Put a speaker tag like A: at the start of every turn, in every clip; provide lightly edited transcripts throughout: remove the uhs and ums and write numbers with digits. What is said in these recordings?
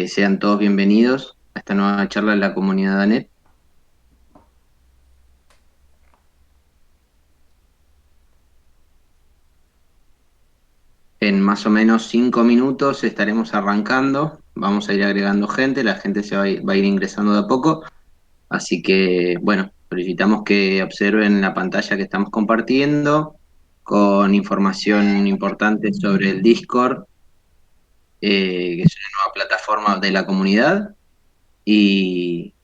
A: Sean todos bienvenidos a esta nueva charla de la comunidad ANET. En más o menos 5 minutos estaremos arrancando. Vamos a ir agregando gente, la gente va a ir ingresando de a poco. Así que, bueno, solicitamos que observen la pantalla que estamos compartiendo con información importante sobre el Discord, que es una nueva plataforma de la comunidad. Y,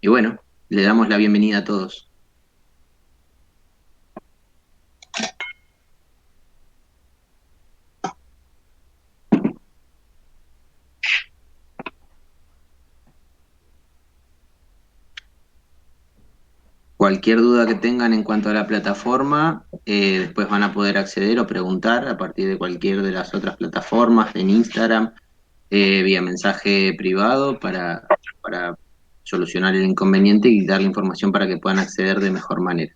A: y bueno, le damos la bienvenida a todos. Cualquier duda que tengan en cuanto a la plataforma, después van a poder acceder o preguntar a partir de cualquier de las otras plataformas, en Instagram, vía mensaje privado para solucionar el inconveniente y dar la información para que puedan acceder de mejor manera.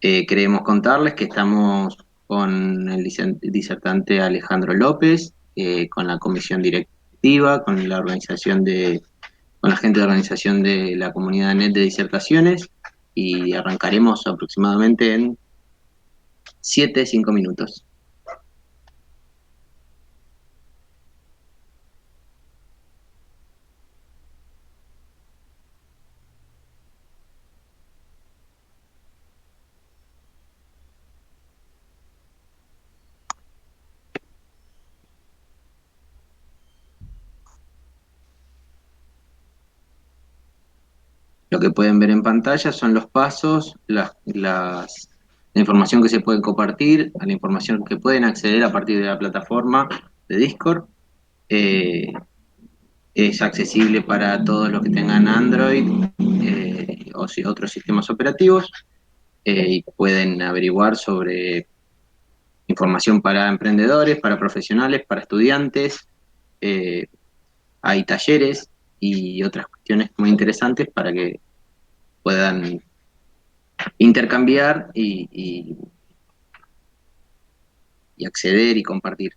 A: Queremos contarles que estamos con el disertante Alejandro López, con la comisión directiva, con la organización con la gente de organización de la comunidad NET de disertaciones y arrancaremos aproximadamente en 5 minutos. Lo que pueden ver en pantalla son los pasos, la información que se puede compartir, la información que pueden acceder a partir de la plataforma de Discord. Eh, es accesible para todos los que tengan Android o otros sistemas operativos y pueden averiguar sobre información para emprendedores, para profesionales, para estudiantes. eh, Hay talleres y otras cuestiones muy interesantes para que puedan intercambiar y acceder y compartir.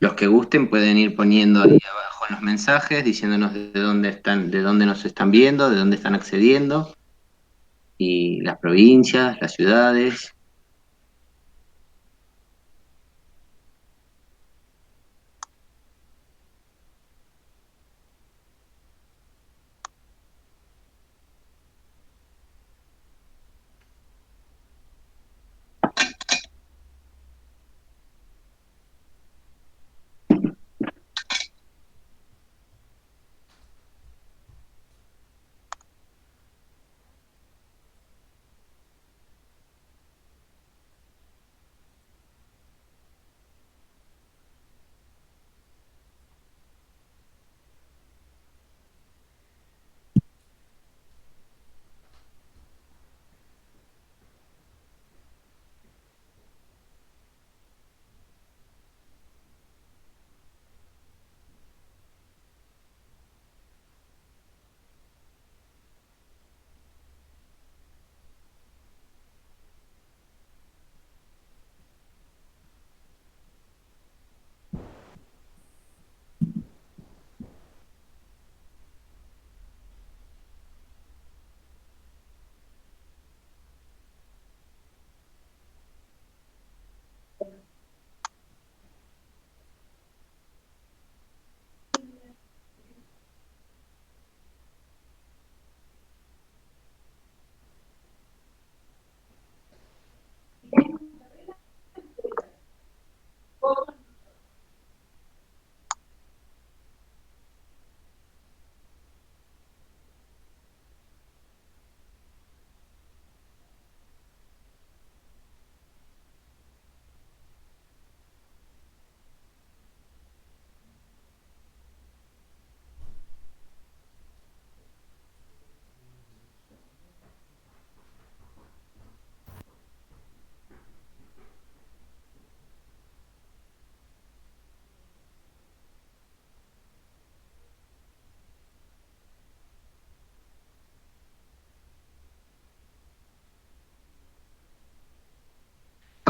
A: Los que gusten pueden ir poniendo ahí abajo en los mensajes, diciéndonos de dónde están, de dónde nos están viendo, de dónde están accediendo, y las provincias, las ciudades.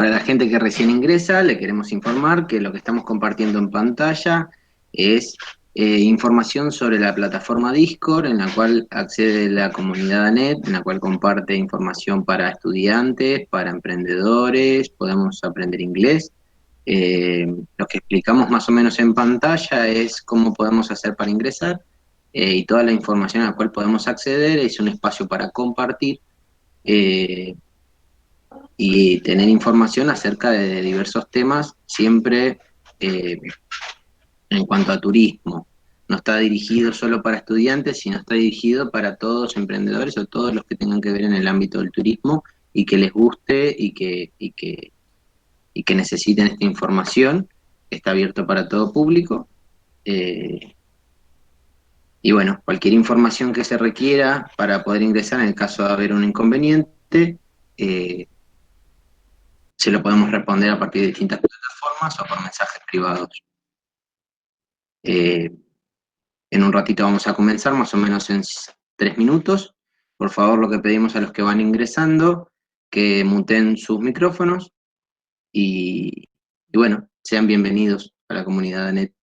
A: Para la gente que recién ingresa, le queremos informar que lo que estamos compartiendo en pantalla es información sobre la plataforma Discord, en la cual accede la comunidad ANET, en la cual comparte información para estudiantes, para emprendedores, podemos aprender inglés. Lo que explicamos más o menos en pantalla es cómo podemos hacer para ingresar y toda la información a la cual podemos acceder es un espacio para compartir eh, y tener información acerca de diversos temas, siempre eh, en cuanto a turismo. No está dirigido solo para estudiantes, sino está dirigido para todos emprendedores o todos los que tengan que ver en el ámbito del turismo y que les guste y que necesiten esta información. Está abierto para todo público. Eh, y bueno, cualquier información que se requiera para poder ingresar en el caso de haber un inconveniente, eh, se lo podemos responder a partir de distintas plataformas o por mensajes privados. Eh, en un ratito vamos a comenzar, más o menos en 3 minutos. Por favor, lo que pedimos a los que van ingresando, que muten sus micrófonos y bueno, sean bienvenidos a la comunidad de ANET.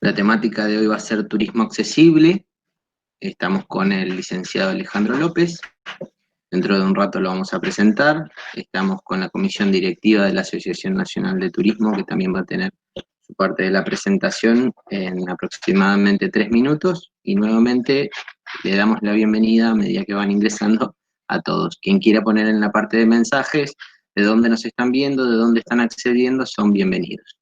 A: La temática de hoy va a ser turismo accesible. Estamos con el licenciado Alejandro López. Dentro de un rato lo vamos a presentar. Estamos con la comisión directiva de la Asociación Nacional de Turismo, que también va a tener su parte de la presentación en aproximadamente 3 minutos. Y nuevamente le damos la bienvenida a medida que van ingresando a todos. Quien quiera poner en la parte de mensajes de dónde nos están viendo, de dónde están accediendo, son bienvenidos.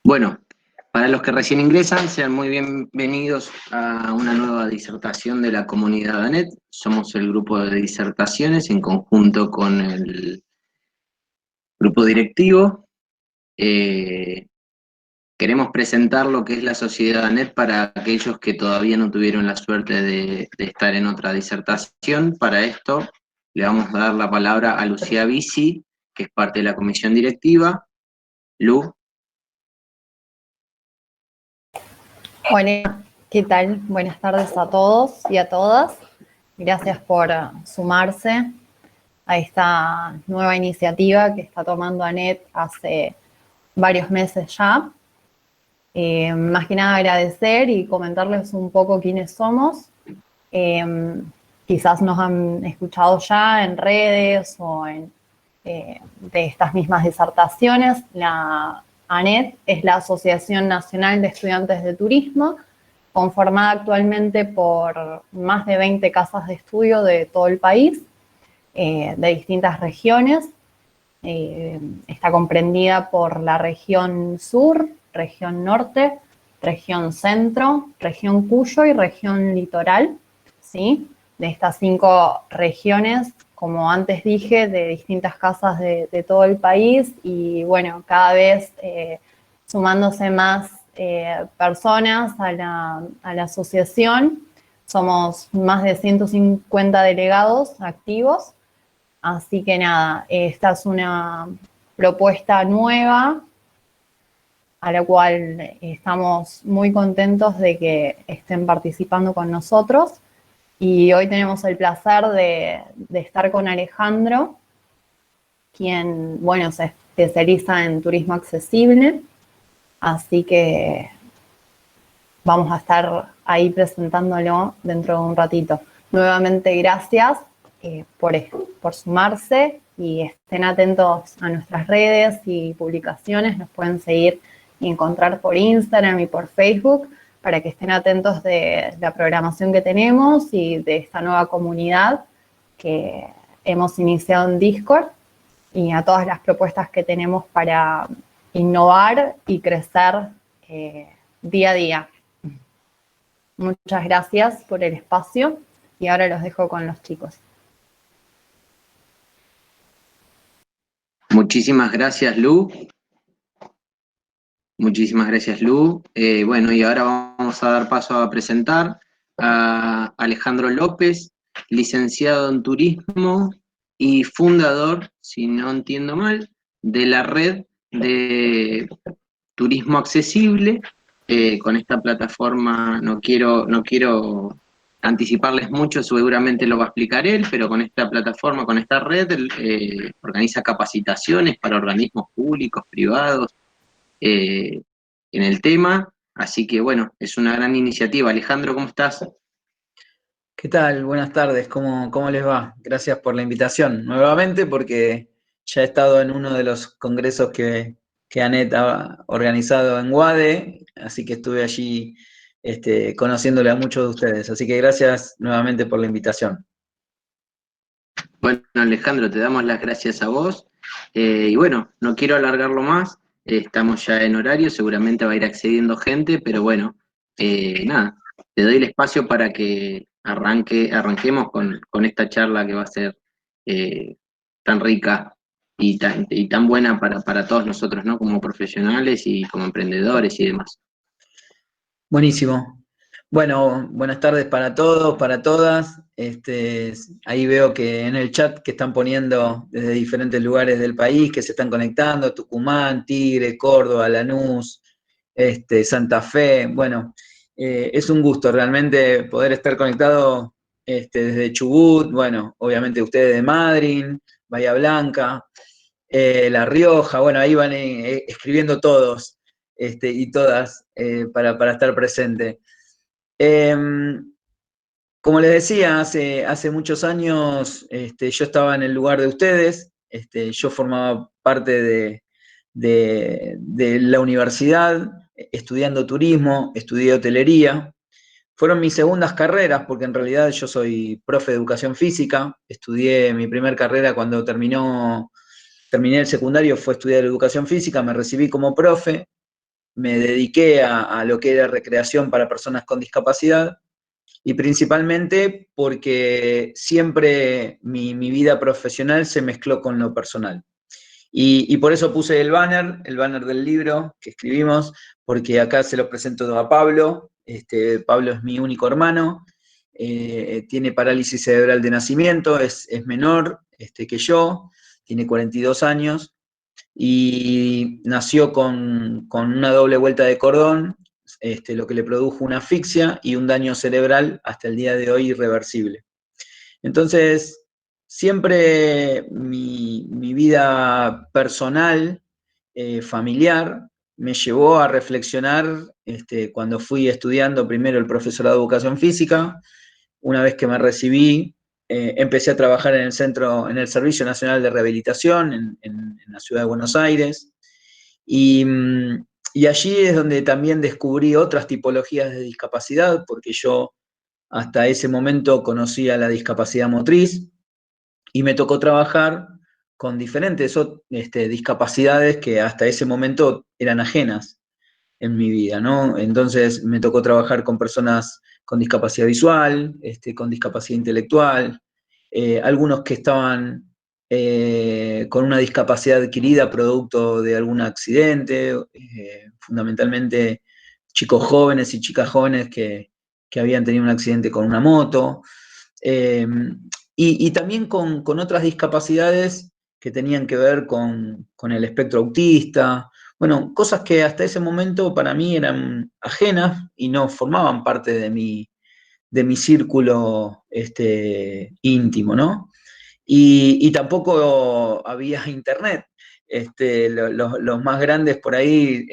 A: Bueno, para los que recién ingresan, sean muy bienvenidos a una nueva disertación de la comunidad ANET. Somos el grupo de disertaciones en conjunto con el grupo directivo. Eh, Queremos presentar lo que es la sociedad ANET para aquellos que todavía no tuvieron la suerte de estar en otra disertación. Para esto le vamos a dar la palabra a Lucía Bici, que es parte de la comisión directiva. Lu.
B: Hola, ¿qué tal? Buenas tardes a todos y a todas. Gracias por sumarse a esta nueva iniciativa que está tomando ANET hace varios meses ya. Más que nada agradecer y comentarles un poco quiénes somos. Quizás nos han escuchado ya en redes o de estas mismas disertaciones. La ANET es la Asociación Nacional de Estudiantes de Turismo, conformada actualmente por más de 20 casas de estudio de todo el país, de distintas regiones. Está comprendida por la región sur, región norte, región centro, región Cuyo y región litoral, ¿sí? De estas 5 regiones, como antes dije, de distintas casas de todo el país y bueno, cada vez sumándose más personas a la asociación. Somos más de 150 delegados activos. Así que nada, esta es una propuesta nueva a la cual estamos muy contentos de que estén participando con nosotros. Y hoy tenemos el placer de estar con Alejandro, quien, bueno, se especializa en turismo accesible. Así que vamos a estar ahí presentándolo dentro de un ratito. Nuevamente, gracias por sumarse y estén atentos a nuestras redes y publicaciones. Nos pueden seguir y encontrar por Instagram y por Facebook para que estén atentos de la programación que tenemos y de esta nueva comunidad que hemos iniciado en Discord y a todas las propuestas que tenemos para innovar y crecer día a día. Muchas gracias por el espacio y ahora los dejo con los chicos.
A: Muchísimas gracias, Lu. Muchísimas gracias, Lu. Bueno, y ahora vamos a dar paso a presentar a Alejandro López, licenciado en turismo y fundador, si no entiendo mal, de la red de turismo accesible. Con esta plataforma no quiero anticiparles mucho, seguramente lo va a explicar él, pero con esta plataforma, con esta red, organiza capacitaciones para organismos públicos, privados, en el tema, así que bueno, es una gran iniciativa. Alejandro, ¿cómo estás?
C: ¿Qué tal? Buenas tardes, ¿cómo les va? Gracias por la invitación nuevamente porque ya he estado en uno de los congresos que ANET ha organizado en UADE, así que estuve allí conociéndole a muchos de ustedes, así que gracias nuevamente por la invitación.
A: Bueno, Alejandro, te damos las gracias a vos. Y bueno, no quiero alargarlo más. Estamos ya en horario, seguramente va a ir accediendo gente, pero bueno, nada, te doy el espacio para que arranquemos con esta charla que va a ser tan rica y tan buena para todos nosotros, ¿no? Como profesionales y como emprendedores y demás.
C: Buenísimo. Bueno, buenas tardes para todos, para todas. Ahí veo que en el chat que están poniendo desde diferentes lugares del país, que se están conectando, Tucumán, Tigre, Córdoba, Lanús, Santa Fe. Bueno, es un gusto realmente poder estar conectado desde Chubut, bueno, obviamente ustedes de Madryn, Bahía Blanca, La Rioja, bueno, ahí van escribiendo todos y todas para estar presente. Como les decía, hace muchos años yo estaba en el lugar de ustedes, yo formaba parte de la universidad, estudiando turismo, estudié hotelería. Fueron mis segundas carreras, porque en realidad yo soy profe de educación física, estudié mi primer carrera cuando terminé el secundario, fue estudiar educación física, me recibí como profe, me dediqué a lo que era recreación para personas con discapacidad y principalmente porque siempre mi vida profesional se mezcló con lo personal. Y por eso puse el banner del libro que escribimos, porque acá se lo presento a Pablo. Pablo es mi único hermano, tiene parálisis cerebral de nacimiento, es menor que yo, tiene 42 años y nació con una doble vuelta de cordón, lo que le produjo una asfixia y un daño cerebral hasta el día de hoy irreversible. Entonces, siempre mi vida personal, familiar, me llevó a reflexionar cuando fui estudiando primero el profesorado de educación física. Una vez que me recibí, empecé a trabajar en el Servicio Nacional de Rehabilitación en la ciudad de Buenos Aires. Y allí es donde también descubrí otras tipologías de discapacidad, porque yo hasta ese momento conocía la discapacidad motriz y me tocó trabajar con diferentes discapacidades que hasta ese momento eran ajenas en mi vida, ¿no? Entonces me tocó trabajar con personas con discapacidad visual, con discapacidad intelectual, algunos que estaban con una discapacidad adquirida producto de algún accidente, fundamentalmente chicos jóvenes y chicas jóvenes que habían tenido un accidente con una moto, eh, y también con otras discapacidades que tenían que ver con el espectro autista, bueno, cosas que hasta ese momento para mí eran ajenas y no formaban parte de mi círculo íntimo, ¿no? Y tampoco había internet. Los más grandes por ahí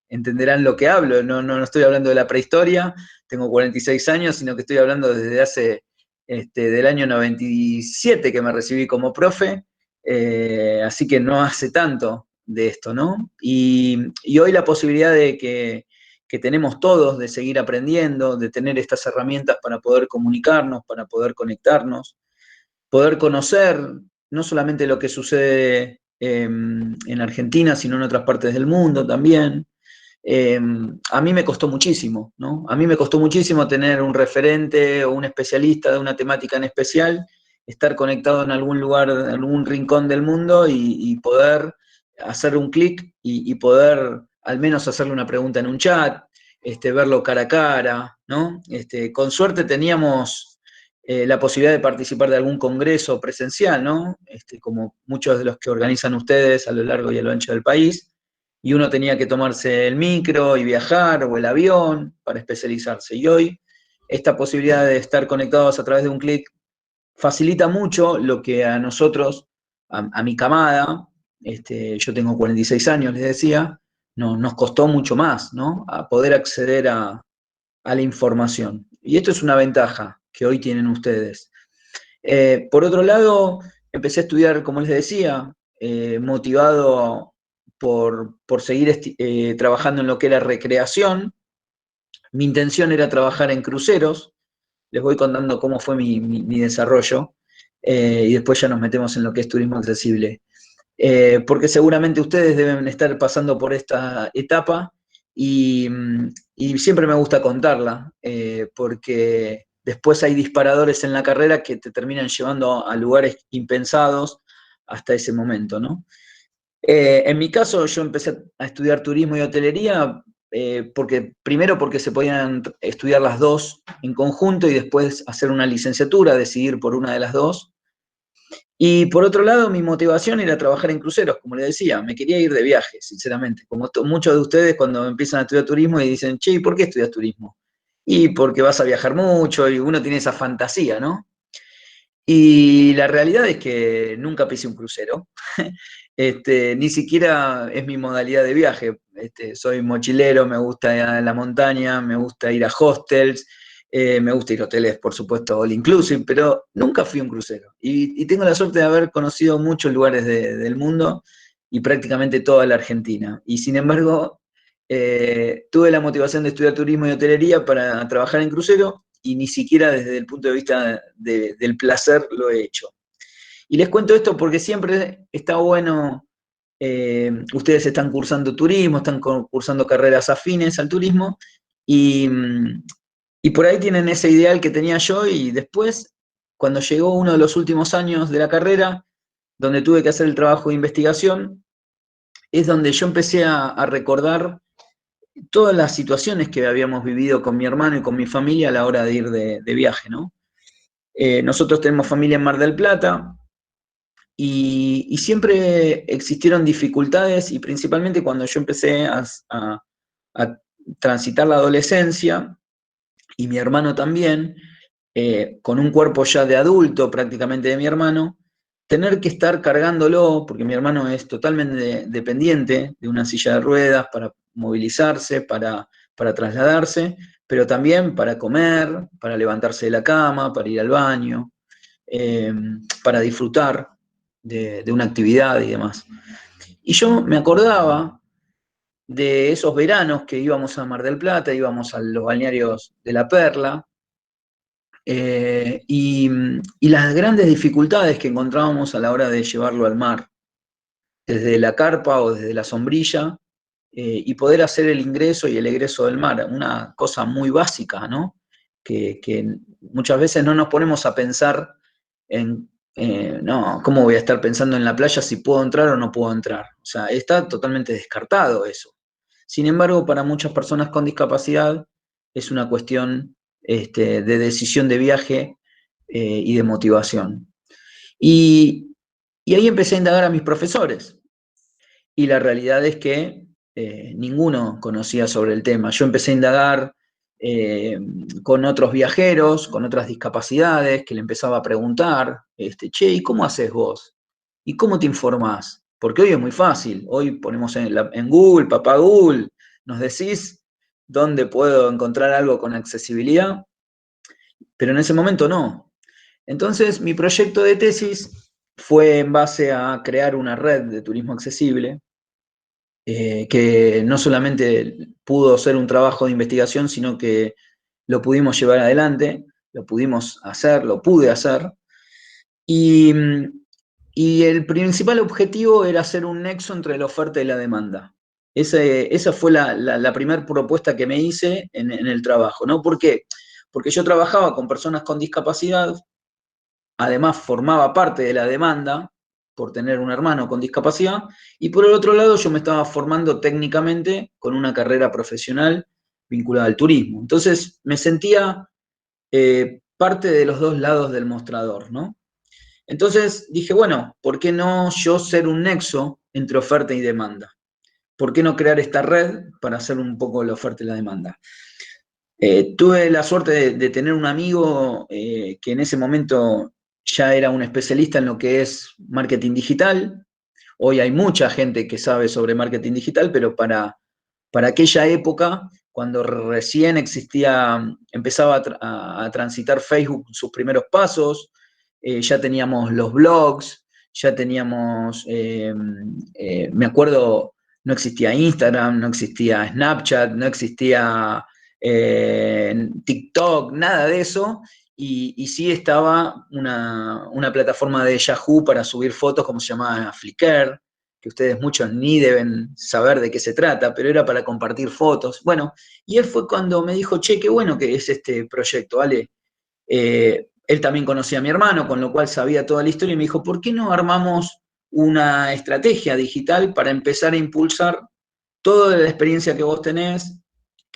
C: entenderán lo que hablo. No estoy hablando de la prehistoria, tengo 46 años, sino que estoy hablando desde hace, del año 97 que me recibí como profe, así que no hace tanto de esto, ¿no? Y hoy la posibilidad de que tenemos todos de seguir aprendiendo, de tener estas herramientas para poder comunicarnos, para poder conectarnos, poder conocer no solamente lo que sucede en Argentina, sino en otras partes del mundo también. A mí me costó muchísimo, ¿no? A mí me costó muchísimo tener un referente o un especialista de una temática en especial, estar conectado en algún lugar, en algún rincón del mundo y poder hacer un clic y poder al menos hacerle una pregunta en un chat, verlo cara a cara, ¿no? Con suerte teníamos la posibilidad de participar de algún congreso presencial, ¿no? Como muchos de los que organizan ustedes a lo largo y a lo ancho del país, y uno tenía que tomarse el micro y viajar o el avión para especializarse. Y hoy esta posibilidad de estar conectados a través de un clic facilita mucho lo que a nosotros, a mi camada, yo tengo 46 años, les decía, no, nos costó mucho más, ¿no? A poder acceder a la información. Y esto es una ventaja que hoy tienen ustedes. Por otro lado, empecé a estudiar, como les decía, motivado por seguir trabajando en lo que era recreación. Mi intención era trabajar en cruceros. Les voy contando cómo fue mi desarrollo, y después ya nos metemos en lo que es turismo accesible. Porque seguramente ustedes deben estar pasando por esta etapa y, y siempre me gusta contarla, porque después hay disparadores en la carrera que te terminan llevando a lugares impensados hasta ese momento, ¿no? En mi caso, yo empecé a estudiar turismo y hotelería primero porque se podían estudiar las dos en conjunto y después hacer una licenciatura, decidir por una de las dos. Y por otro lado, mi motivación era trabajar en cruceros, como les decía, me quería ir de viaje, sinceramente. Como muchos de ustedes cuando empiezan a estudiar turismo y dicen, che, ¿y por qué estudias turismo? Y porque vas a viajar mucho y uno tiene esa fantasía, ¿no? Y la realidad es que nunca pisé un crucero. Ni siquiera es mi modalidad de viaje. Soy mochilero, me gusta ir a la montaña, me gusta ir a hostels, me gusta ir a hoteles, por supuesto, all inclusive, pero nunca fui a un crucero. Y tengo la suerte de haber conocido muchos lugares del mundo y prácticamente toda la Argentina. Y sin embargo, tuve la motivación de estudiar turismo y hotelería para trabajar en crucero y ni siquiera desde el punto de vista del placer lo he hecho. Y les cuento esto porque siempre está bueno, ustedes están cursando turismo, están cursando carreras afines al turismo, y, y por ahí tienen ese ideal que tenía yo, y después, cuando llegó uno de los últimos años de la carrera, donde tuve que hacer el trabajo de investigación, es donde yo empecé a recordar todas las situaciones que habíamos vivido con mi hermano y con mi familia a la hora de ir de viaje, ¿no? Nosotros tenemos familia en Mar del Plata, y siempre existieron dificultades, y principalmente cuando yo empecé a transitar la adolescencia, y mi hermano también, con un cuerpo ya de adulto prácticamente de mi hermano, tener que estar cargándolo, porque mi hermano es totalmente dependiente de una silla de ruedas para movilizarse, para trasladarse, pero también para comer, para levantarse de la cama, para ir al baño, eh, para disfrutar de una actividad y demás. Y yo me acordaba de esos veranos que íbamos a Mar del Plata, íbamos a los balnearios de La Perla, y las grandes dificultades que encontrábamos a la hora de llevarlo al mar, desde la carpa o desde la sombrilla, y poder hacer el ingreso y el egreso del mar, una cosa muy básica, ¿no? Que muchas veces no nos ponemos a pensar en, no, ¿cómo voy a estar pensando en la playa si puedo entrar o no puedo entrar? O sea, está totalmente descartado eso. Sin embargo, para muchas personas con discapacidad es una cuestión de decisión de viaje y de motivación. Y, y ahí empecé a indagar a mis profesores. Y la realidad es que ninguno conocía sobre el tema. Yo empecé a indagar con otros viajeros, con otras discapacidades, que le empezaba a preguntar, che, ¿y cómo haces vos? ¿Y cómo te informás? Porque hoy es muy fácil. Hoy ponemos en Google, papá Google, nos decís dónde puedo encontrar algo con accesibilidad, pero en ese momento no. Entonces, mi proyecto de tesis fue en base a crear una red de turismo accesible, que no solamente pudo ser un trabajo de investigación, sino que lo pudimos llevar adelante, lo pudimos hacer, lo pude hacer. Y, y el principal objetivo era hacer un nexo entre la oferta y la demanda. Esa fue la primera propuesta que me hice en el trabajo, ¿no? ¿Por qué? Porque yo trabajaba con personas con discapacidad, además formaba parte de la demanda por tener un hermano con discapacidad, y por el otro lado yo me estaba formando técnicamente con una carrera profesional vinculada al turismo. Entonces me sentía parte de los dos lados del mostrador, ¿no? Entonces dije, bueno, ¿por qué no yo ser un nexo entre oferta y demanda? ¿Por qué no crear esta red para hacer un poco la oferta y la demanda? Tuve la suerte de tener un amigo que en ese momento ya era un especialista en lo que es marketing digital. Hoy hay mucha gente que sabe sobre marketing digital, pero para aquella época, cuando recién empezaba a transitar Facebook sus primeros pasos, ya teníamos los blogs, ya teníamos, me acuerdo, no existía Instagram, no existía Snapchat, no existía TikTok, nada de eso, y sí estaba una plataforma de Yahoo para subir fotos, como se llamaba Flickr, que ustedes muchos ni deben saber de qué se trata, pero era para compartir fotos. Bueno, y él fue cuando me dijo, che, qué bueno que es este proyecto, ¿vale? Él también conocía a mi hermano, con lo cual sabía toda la historia, y me dijo, ¿por qué no armamos una estrategia digital para empezar a impulsar toda la experiencia que vos tenés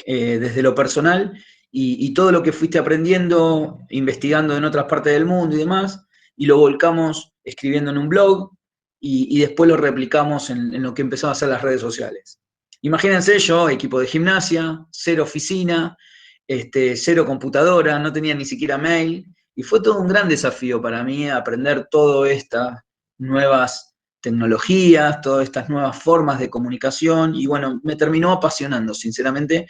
C: desde lo personal y todo lo que fuiste aprendiendo, investigando en otras partes del mundo y demás, y lo volcamos escribiendo en un blog y después lo replicamos en lo que empezaba a hacer las redes sociales? Imagínense yo, equipo de gimnasia, cero oficina, cero computadora, no tenía ni siquiera mail, y fue todo un gran desafío para mí aprender todas estas nuevas tecnologías, todas estas nuevas formas de comunicación, y bueno, me terminó apasionando, sinceramente,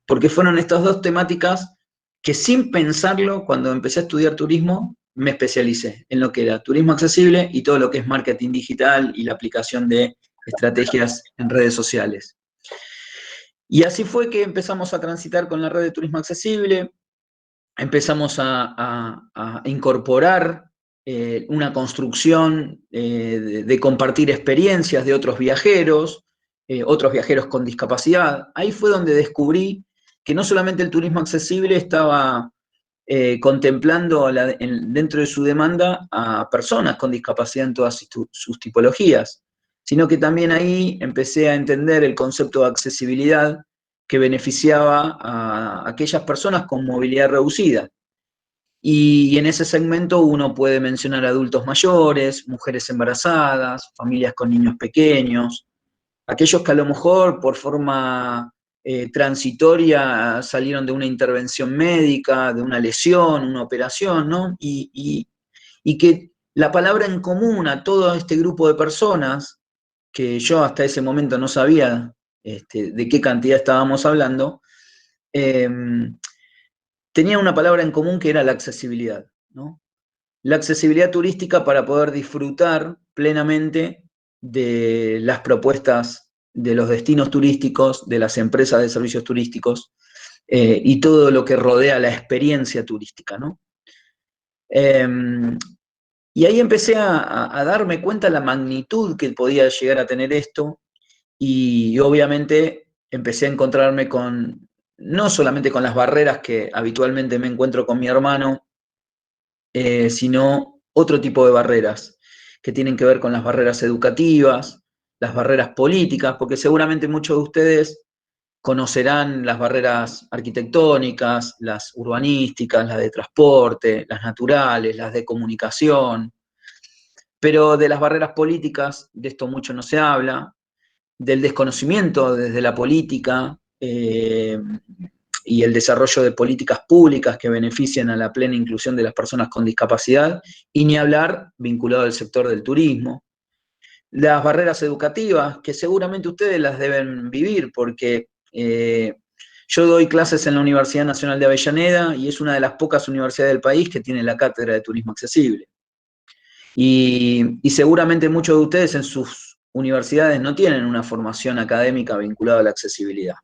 C: porque fueron estas dos temáticas que sin pensarlo, cuando empecé a estudiar turismo, me especialicé en lo que era turismo accesible y todo lo que es marketing digital y la aplicación de estrategias en redes sociales. Y así fue que empezamos a transitar con la red de turismo accesible, empezamos a incorporar una construcción de compartir experiencias de otros viajeros con discapacidad. Ahí fue donde descubrí que no solamente el turismo accesible estaba contemplando dentro de su demanda a personas con discapacidad en todas sus tipologías, sino que también ahí empecé a entender el concepto de accesibilidad que beneficiaba a aquellas personas con movilidad reducida. Y en ese segmento uno puede mencionar adultos mayores, mujeres embarazadas, familias con niños pequeños, aquellos que a lo mejor por forma transitoria salieron de una intervención médica, de una lesión, una operación, ¿no? Y que la palabra en común a todo este grupo de personas, que yo hasta ese momento no sabía de qué cantidad estábamos hablando, eh, tenía una palabra en común que era la accesibilidad, ¿no? La accesibilidad turística para poder disfrutar plenamente de las propuestas de los destinos turísticos, de las empresas de servicios turísticos y todo lo que rodea la experiencia turística, ¿no? Y ahí empecé a darme cuenta de la magnitud que podía llegar a tener esto y obviamente empecé a encontrarme con, no solamente con las barreras que habitualmente me encuentro con mi hermano, sino otro tipo de barreras que tienen que ver con las barreras educativas, las barreras políticas, porque seguramente muchos de ustedes conocerán las barreras arquitectónicas, las urbanísticas, las de transporte, las naturales, las de comunicación, pero de las barreras políticas, de esto mucho no se habla, del desconocimiento desde la política y el desarrollo de políticas públicas que beneficien a la plena inclusión de las personas con discapacidad, y ni hablar vinculado al sector del turismo. Las barreras educativas, que seguramente ustedes las deben vivir, porque yo doy clases en la Universidad Nacional de Avellaneda y es una de las pocas universidades del país que tiene la cátedra de turismo accesible. Y seguramente muchos de ustedes en sus universidades no tienen una formación académica vinculada a la accesibilidad.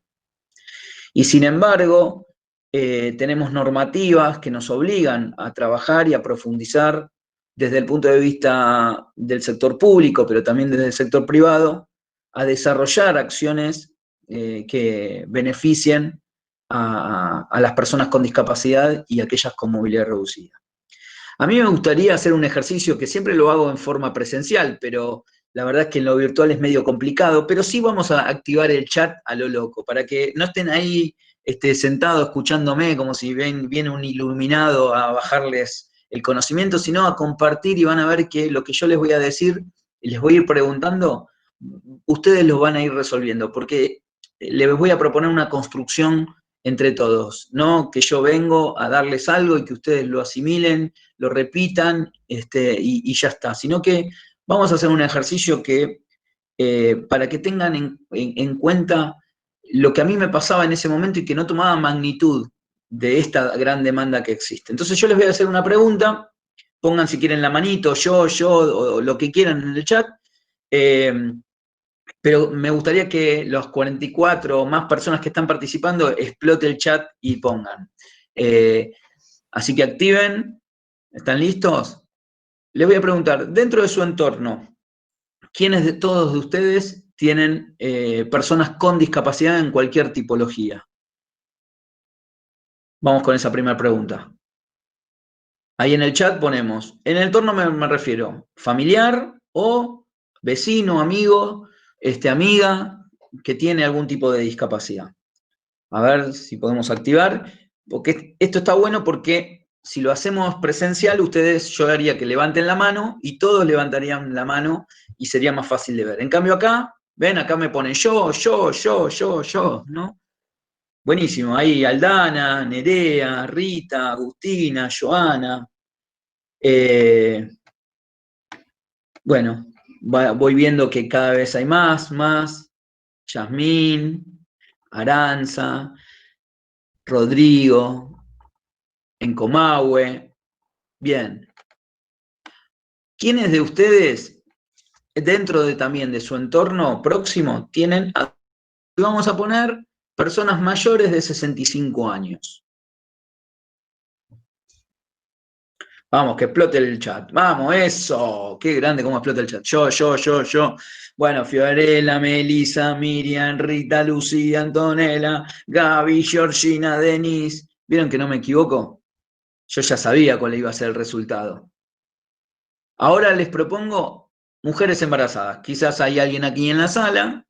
C: Y sin embargo, tenemos normativas que nos obligan a trabajar y a profundizar desde el punto de vista del sector público, pero también desde el sector privado, a desarrollar acciones que beneficien a las personas con discapacidad y a aquellas con movilidad reducida. A mí me gustaría hacer un ejercicio que siempre lo hago en forma presencial, pero la verdad es que en lo virtual es medio complicado, pero sí vamos a activar el chat a lo loco, para que no estén ahí sentados escuchándome como si viene un iluminado a bajarles el conocimiento, sino a compartir, y van a ver que lo que yo les voy a decir y les voy a ir preguntando, ustedes lo van a ir resolviendo, porque les voy a proponer una construcción entre todos, no que yo vengo a darles algo y que ustedes lo asimilen, lo repitan y ya está, sino que vamos a hacer un ejercicio que para que tengan en cuenta lo que a mí me pasaba en ese momento y que no tomaba magnitud de esta gran demanda que existe. Entonces yo les voy a hacer una pregunta, pongan si quieren la manito, yo, o lo que quieran en el chat, pero me gustaría que los 44 o más personas que están participando explote el chat y pongan. Así que activen. ¿Están listos? Les voy a preguntar, dentro de su entorno, ¿quiénes de todos de ustedes tienen personas con discapacidad en cualquier tipología? Vamos con esa primera pregunta. Ahí en el chat ponemos, en el entorno me refiero familiar o vecino, amigo, amiga que tiene algún tipo de discapacidad. A ver si podemos activar, porque esto está bueno porque si lo hacemos presencial, yo haría que levanten la mano y todos levantarían la mano y sería más fácil de ver. En cambio acá, ven, acá me ponen yo, ¿no? Buenísimo, ahí Aldana, Nerea, Rita, Agustina, Joana. Bueno, voy viendo que cada vez hay más, Yasmín, Aranza, Rodrigo, Encomahue. Bien. ¿Quiénes de ustedes, dentro también de su entorno próximo, tienen, vamos a poner, personas mayores de 65 años? Vamos, que explote el chat. Vamos, eso. Qué grande cómo explota el chat. Yo. Bueno, Fiorella, Melissa, Miriam, Rita, Lucía, Antonella, Gaby, Georgina, Denise. ¿Vieron que no me equivoco? Yo ya sabía cuál iba a ser el resultado. Ahora les propongo mujeres embarazadas. Quizás hay alguien aquí en la sala,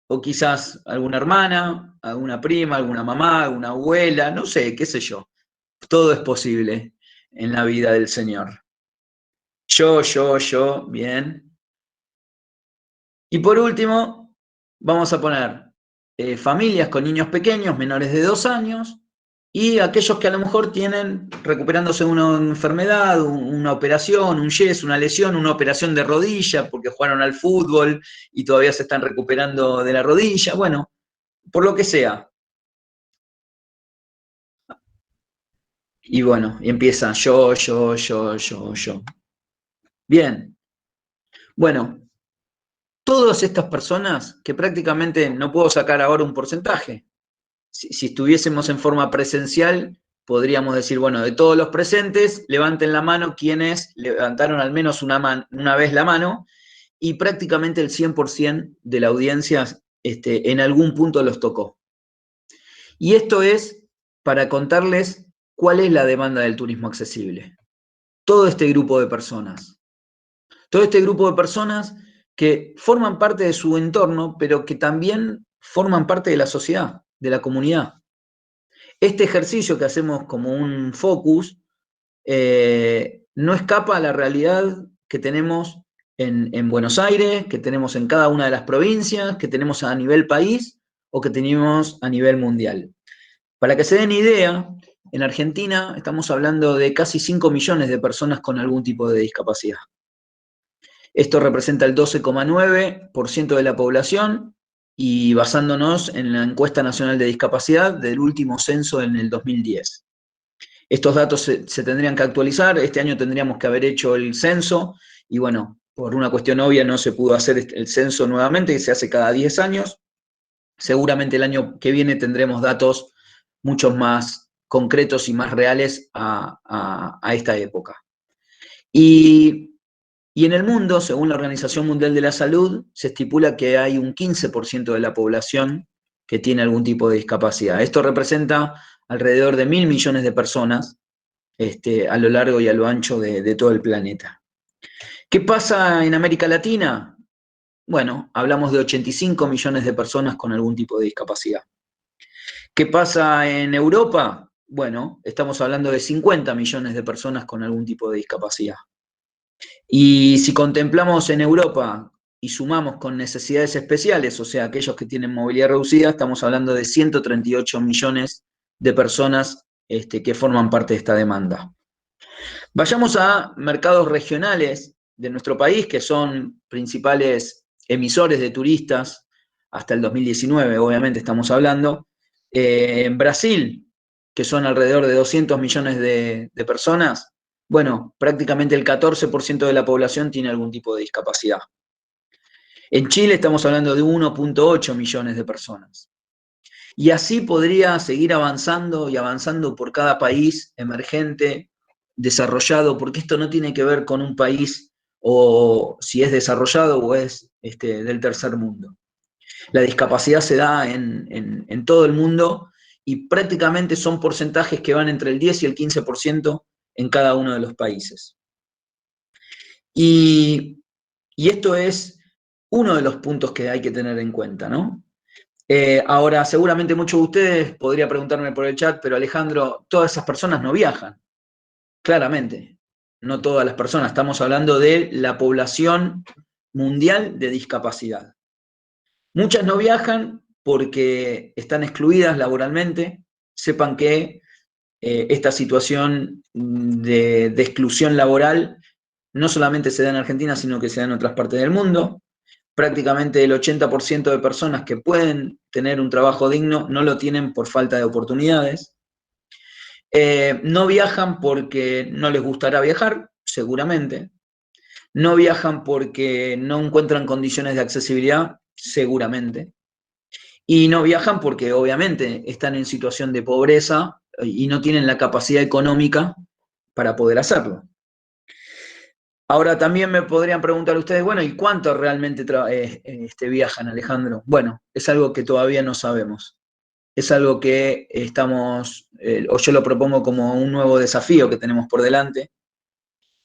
C: o quizás alguna hermana, alguna prima, alguna mamá, alguna abuela, no sé, qué sé yo. Todo es posible en la vida del Señor. Yo, bien. Y por último, vamos a poner familias con niños pequeños, menores de 2 años, y aquellos que a lo mejor tienen, recuperándose de una enfermedad, una operación, un yeso, una lesión, una operación de rodilla, porque jugaron al fútbol y todavía se están recuperando de la rodilla, bueno, por lo que sea. Y bueno, y empieza yo. Bien. Bueno, todas estas personas que prácticamente no puedo sacar ahora un porcentaje. Si estuviésemos en forma presencial, podríamos decir, bueno, de todos los presentes, levanten la mano quienes levantaron al menos una vez la mano, y prácticamente el 100% de la audiencia en algún punto los tocó. Y esto es para contarles cuál es la demanda del turismo accesible. Todo este grupo de personas. Todo este grupo de personas que forman parte de su entorno, pero que también forman parte de la sociedad, de la comunidad. Este ejercicio que hacemos como un focus no escapa a la realidad que tenemos en Buenos Aires, que tenemos en cada una de las provincias, que tenemos a nivel país o que tenemos a nivel mundial. Para que se den idea, en Argentina estamos hablando de casi 5 millones de personas con algún tipo de discapacidad. Esto representa el 12,9% de la población y basándonos en la Encuesta Nacional de Discapacidad del último censo en el 2010. Estos datos se tendrían que actualizar, este año tendríamos que haber hecho el censo y bueno, por una cuestión obvia no se pudo hacer el censo nuevamente, que se hace cada 10 años. Seguramente el año que viene tendremos datos mucho más concretos y más reales a esta época. Y en el mundo, según la Organización Mundial de la Salud, se estipula que hay un 15% de la población que tiene algún tipo de discapacidad. Esto representa alrededor de 1.000 millones de personas a lo largo y a lo ancho de todo el planeta. ¿Qué pasa en América Latina? Bueno, hablamos de 85 millones de personas con algún tipo de discapacidad. ¿Qué pasa en Europa? Bueno, estamos hablando de 50 millones de personas con algún tipo de discapacidad. Y si contemplamos en Europa y sumamos con necesidades especiales, o sea, aquellos que tienen movilidad reducida, estamos hablando de 138 millones de personas que forman parte de esta demanda. Vayamos a mercados regionales de nuestro país, que son principales emisores de turistas, hasta el 2019, obviamente estamos hablando. En Brasil, que son alrededor de 200 millones de personas, bueno, prácticamente el 14% de la población tiene algún tipo de discapacidad. En Chile estamos hablando de 1,8 millones de personas. Y así podría seguir avanzando y avanzando por cada país emergente, desarrollado, porque esto no tiene que ver con un país o si es desarrollado o es del tercer mundo. La discapacidad se da en todo el mundo y prácticamente son porcentajes que van entre el 10 y el 15% en cada uno de los países. Y esto es uno de los puntos que hay que tener en cuenta, ¿no? Ahora, seguramente muchos de ustedes podrían preguntarme por el chat, pero Alejandro, todas esas personas no viajan. Claramente, no todas las personas. Estamos hablando de la población mundial de discapacidad. Muchas no viajan porque están excluidas laboralmente. Sepan que esta situación de exclusión laboral no solamente se da en Argentina, sino que se da en otras partes del mundo. Prácticamente el 80% de personas que pueden tener un trabajo digno no lo tienen por falta de oportunidades. No viajan porque no les gustará viajar, seguramente. No viajan porque no encuentran condiciones de accesibilidad, seguramente. Y no viajan porque obviamente están en situación de pobreza y no tienen la capacidad económica para poder hacerlo. Ahora también me podrían preguntar ustedes, bueno, ¿y cuánto realmente viajan, Alejandro? Bueno, es algo que todavía no sabemos. Es algo que estamos, o yo lo propongo como un nuevo desafío que tenemos por delante.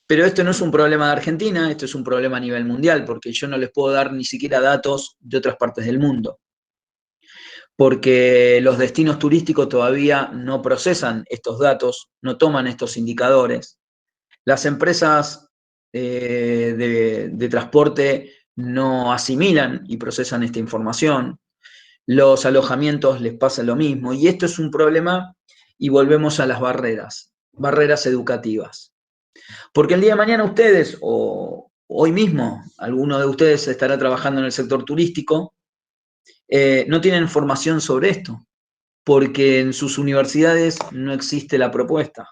C: Pero esto no es un problema de Argentina, esto es un problema a nivel mundial, porque yo no les puedo dar ni siquiera datos de otras partes del mundo. Porque los destinos turísticos todavía no procesan estos datos, no toman estos indicadores. Las empresas de transporte no asimilan y procesan esta información. Los alojamientos les pasa lo mismo. Y esto es un problema y volvemos a las barreras educativas. Porque el día de mañana ustedes, o hoy mismo, alguno de ustedes estará trabajando en el sector turístico, no tienen formación sobre esto, porque en sus universidades no existe la propuesta.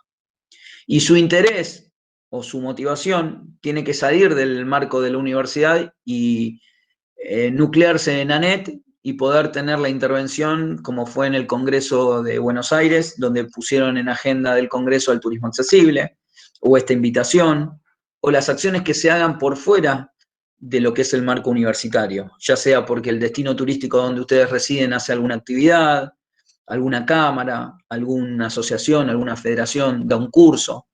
C: Y su interés o su motivación tiene que salir del marco de la universidad y nuclearse en ANET y poder tener la intervención como fue en el Congreso de Buenos Aires, donde pusieron en agenda del Congreso al turismo accesible, o esta invitación, o las acciones que se hagan por fuera de lo que es el marco universitario, ya sea porque el destino turístico donde ustedes residen hace alguna actividad, alguna cámara, alguna asociación, alguna federación, da un curso.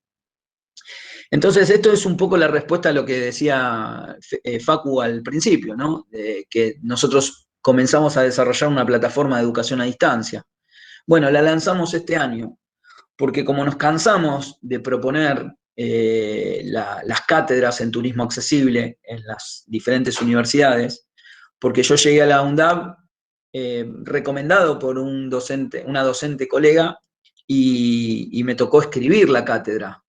C: Entonces, esto es un poco la respuesta a lo que decía Facu al principio, ¿no? Que nosotros comenzamos a desarrollar una plataforma de educación a distancia. Bueno, la lanzamos este año, porque como nos cansamos de proponer las cátedras en turismo accesible en las diferentes universidades, porque yo llegué a la UNDAB recomendado por una docente colega y me tocó escribir la cátedra.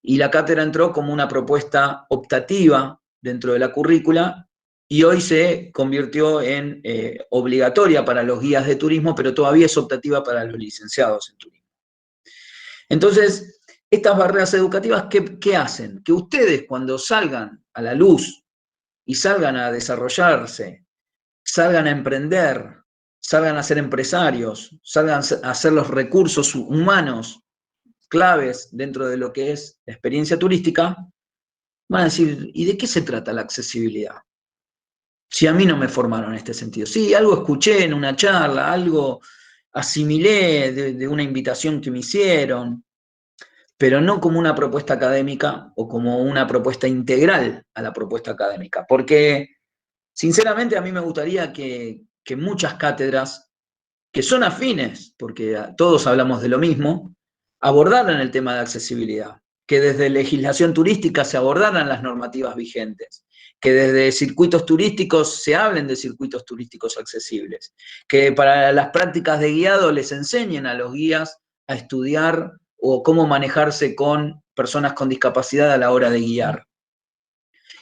C: Y la cátedra entró como una propuesta optativa dentro de la currícula y hoy se convirtió en obligatoria para los guías de turismo, pero todavía es optativa para los licenciados en turismo. Entonces, estas barreras educativas, ¿qué hacen? Que ustedes cuando salgan a la luz y salgan a desarrollarse, salgan a emprender, salgan a ser empresarios, salgan a hacer los recursos humanos claves dentro de lo que es la experiencia turística, van a decir, ¿y de qué se trata la accesibilidad? Si a mí no me formaron en este sentido. Sí, algo escuché en una charla, algo asimilé de una invitación que me hicieron, pero no como una propuesta académica o como una propuesta integral a la propuesta académica. Porque, sinceramente, a mí me gustaría que muchas cátedras que son afines, porque todos hablamos de lo mismo, abordaran el tema de accesibilidad, que desde legislación turística se abordaran las normativas vigentes, que desde circuitos turísticos se hablen de circuitos turísticos accesibles, que para las prácticas de guiado les enseñen a los guías a estudiar o cómo manejarse con personas con discapacidad a la hora de guiar.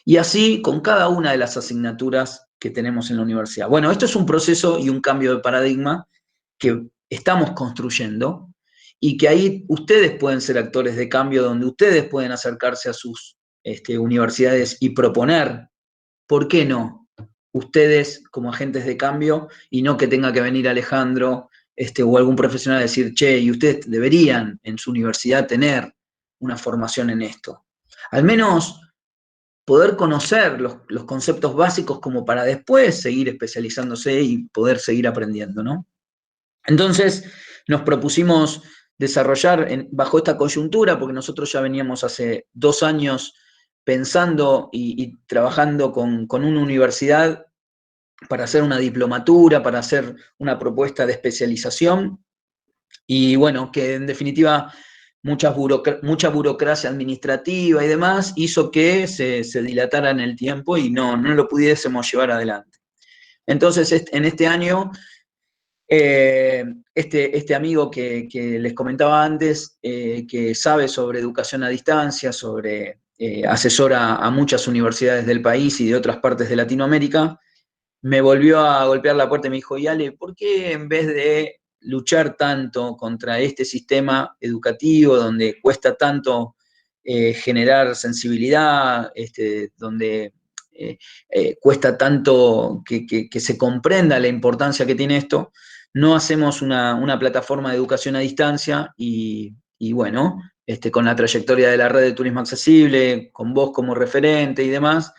C: Y así con cada una de las asignaturas que tenemos en la universidad. Bueno, esto es un proceso y un cambio de paradigma que estamos construyendo y que ahí ustedes pueden ser actores de cambio, donde ustedes pueden acercarse a sus universidades y proponer, ¿por qué no? Ustedes como agentes de cambio y no que tenga que venir Alejandro o algún profesional a decir, che, y ustedes deberían en su universidad tener una formación en esto. Al menos poder conocer los conceptos básicos como para después seguir especializándose y poder seguir aprendiendo, ¿no? Entonces nos propusimos desarrollar bajo esta coyuntura, porque nosotros ya veníamos hace 2 años pensando y trabajando con una universidad para hacer una diplomatura, para hacer una propuesta de especialización, y bueno, que en definitiva mucha burocracia administrativa y demás hizo que se dilatara en el tiempo y no lo pudiésemos llevar adelante. Entonces, en este año, este amigo que les comentaba antes, que sabe sobre educación a distancia, asesora a muchas universidades del país y de otras partes de Latinoamérica, me volvió a golpear la puerta y me dijo, y Ale, ¿por qué en vez de luchar tanto contra este sistema educativo donde cuesta tanto generar sensibilidad, donde cuesta tanto que se comprenda la importancia que tiene esto, no hacemos una plataforma de educación a distancia y bueno, con la trayectoria de la red de turismo accesible, con vos como referente y demás,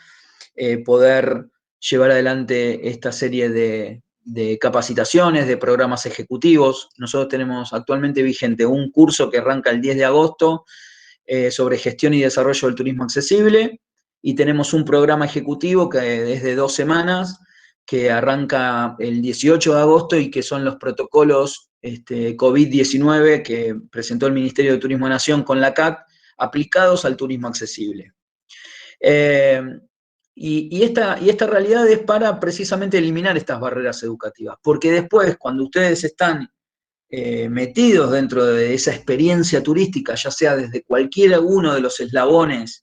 C: poder llevar adelante esta serie de capacitaciones, de programas ejecutivos. Nosotros tenemos actualmente vigente un curso que arranca el 10 de agosto sobre gestión y desarrollo del turismo accesible, y tenemos un programa ejecutivo que es de 2 semanas, que arranca el 18 de agosto y que son los protocolos COVID-19 que presentó el Ministerio de Turismo de Nación con la CAT aplicados al turismo accesible. Y esta realidad es para precisamente eliminar estas barreras educativas, porque después, cuando ustedes están metidos dentro de esa experiencia turística, ya sea desde cualquiera uno de los eslabones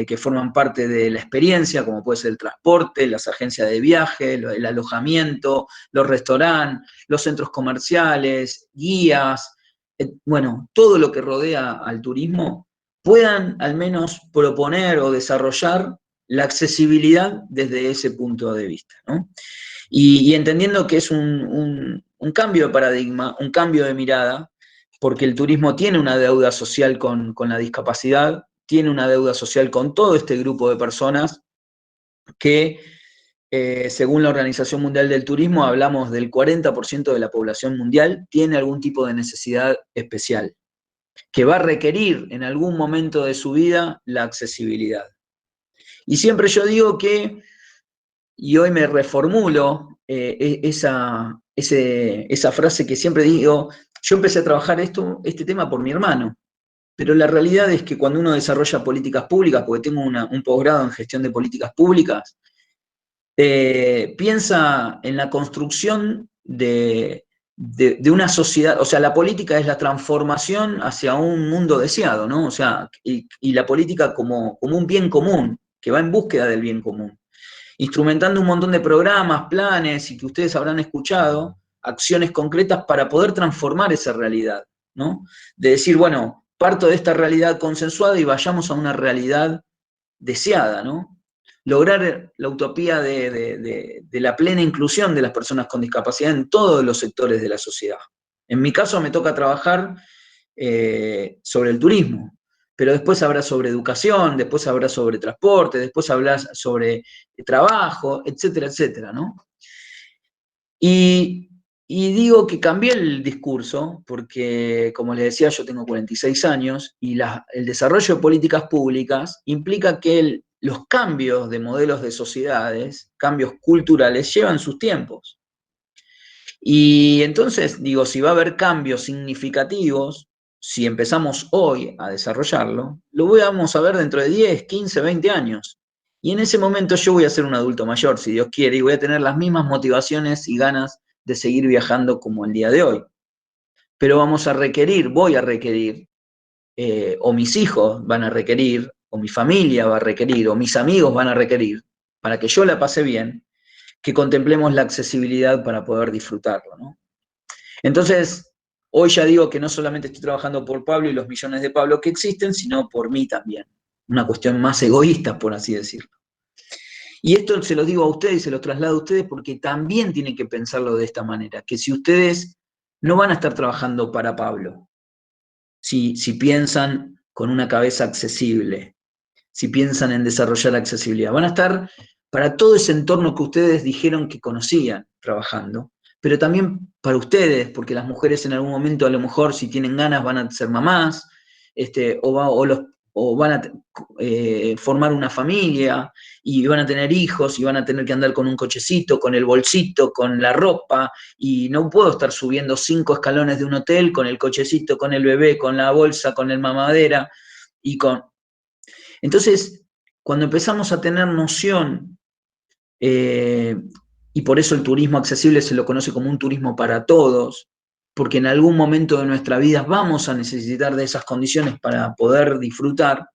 C: que forman parte de la experiencia, como puede ser el transporte, las agencias de viaje, el alojamiento, los restaurantes, los centros comerciales, guías, bueno, todo lo que rodea al turismo, puedan al menos proponer o desarrollar la accesibilidad desde ese punto de vista, ¿no? Y entendiendo que es un cambio de paradigma, un cambio de mirada, porque el turismo tiene una deuda social con la discapacidad, tiene una deuda social con todo este grupo de personas que, según la Organización Mundial del Turismo, hablamos del 40% de la población mundial tiene algún tipo de necesidad especial, que va a requerir en algún momento de su vida la accesibilidad. Y siempre yo digo que, y hoy me reformulo esa frase que siempre digo, yo empecé a trabajar este tema por mi hermano, pero la realidad es que cuando uno desarrolla políticas públicas, porque tengo un posgrado en gestión de políticas públicas, piensa en la construcción de una sociedad, o sea, la política es la transformación hacia un mundo deseado, ¿no? O sea, y la política como un bien común, que va en búsqueda del bien común, instrumentando un montón de programas, planes, y que ustedes habrán escuchado, acciones concretas para poder transformar esa realidad, ¿no? De decir, bueno, parto de esta realidad consensuada y vayamos a una realidad deseada, ¿no? Lograr la utopía de la plena inclusión de las personas con discapacidad en todos los sectores de la sociedad. En mi caso me toca trabajar sobre el turismo, pero después habrá sobre educación, después habrá sobre transporte, después habrá sobre trabajo, etcétera, etcétera, ¿no? Y, y digo que cambié el discurso porque, como les decía, yo tengo 46 años y el desarrollo de políticas públicas implica que los cambios de modelos de sociedades, cambios culturales, llevan sus tiempos. Y entonces, digo, si va a haber cambios significativos, si empezamos hoy a desarrollarlo, lo vamos a ver dentro de 10, 15, 20 años. Y en ese momento yo voy a ser un adulto mayor, si Dios quiere, y voy a tener las mismas motivaciones y ganas de seguir viajando como el día de hoy. Pero voy a requerir, o mis hijos van a requerir, o mi familia va a requerir, o mis amigos van a requerir, para que yo la pase bien, que contemplemos la accesibilidad para poder disfrutarlo, ¿no? Entonces, hoy ya digo que no solamente estoy trabajando por Pablo y los millones de Pablo que existen, sino por mí también. Una cuestión más egoísta, por así decirlo. Y esto se lo digo a ustedes y se lo traslado a ustedes porque también tienen que pensarlo de esta manera, que si ustedes no van a estar trabajando para Pablo, si piensan con una cabeza accesible, si piensan en desarrollar accesibilidad, van a estar para todo ese entorno que ustedes dijeron que conocían trabajando, pero también para ustedes, porque las mujeres en algún momento a lo mejor si tienen ganas van a ser mamás, o van a formar una familia y van a tener hijos y van a tener que andar con un cochecito, con el bolsito, con la ropa, y no puedo estar subiendo 5 escalones de un hotel con el cochecito, con el bebé, con la bolsa, con el mamadera y con... Entonces, cuando empezamos a tener noción, y por eso el turismo accesible se lo conoce como un turismo para todos, porque en algún momento de nuestra vida vamos a necesitar de esas condiciones para poder disfrutar,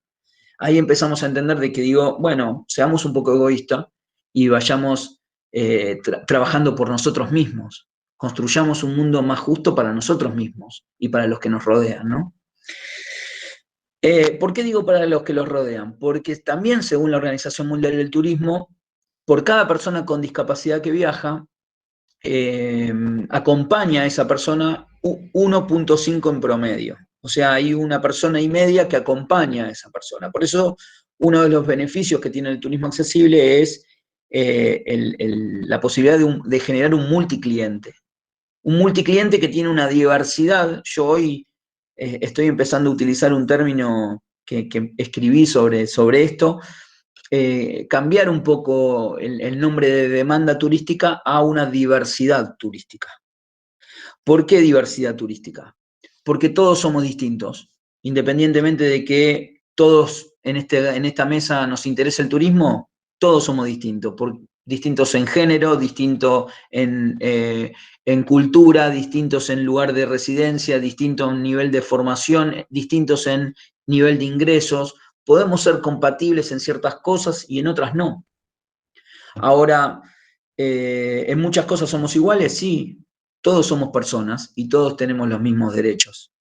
C: ahí empezamos a entender de que digo, bueno, seamos un poco egoístas y vayamos trabajando por nosotros mismos, construyamos un mundo más justo para nosotros mismos y para los que nos rodean, ¿no? ¿Por qué digo para los que los rodean? Porque también, según la Organización Mundial del Turismo, por cada persona con discapacidad que viaja, acompaña a esa persona 1.5 en promedio. O sea, hay una persona y media que acompaña a esa persona. Por eso, uno de los beneficios que tiene el turismo accesible es la posibilidad de generar un multicliente. Un multicliente que tiene una diversidad. Yo hoy estoy empezando a utilizar un término que escribí sobre esto, cambiar un poco el nombre de demanda turística a una diversidad turística. ¿Por qué diversidad turística? Porque todos somos distintos, independientemente de que todos en esta mesa nos interese el turismo, todos somos distintos, distintos en género, distintos en cultura, distintos en lugar de residencia, distintos en nivel de formación, distintos en nivel de ingresos. Podemos ser compatibles en ciertas cosas y en otras no. Ahora, ¿en muchas cosas somos iguales? Sí, todos somos personas y todos tenemos los mismos derechos.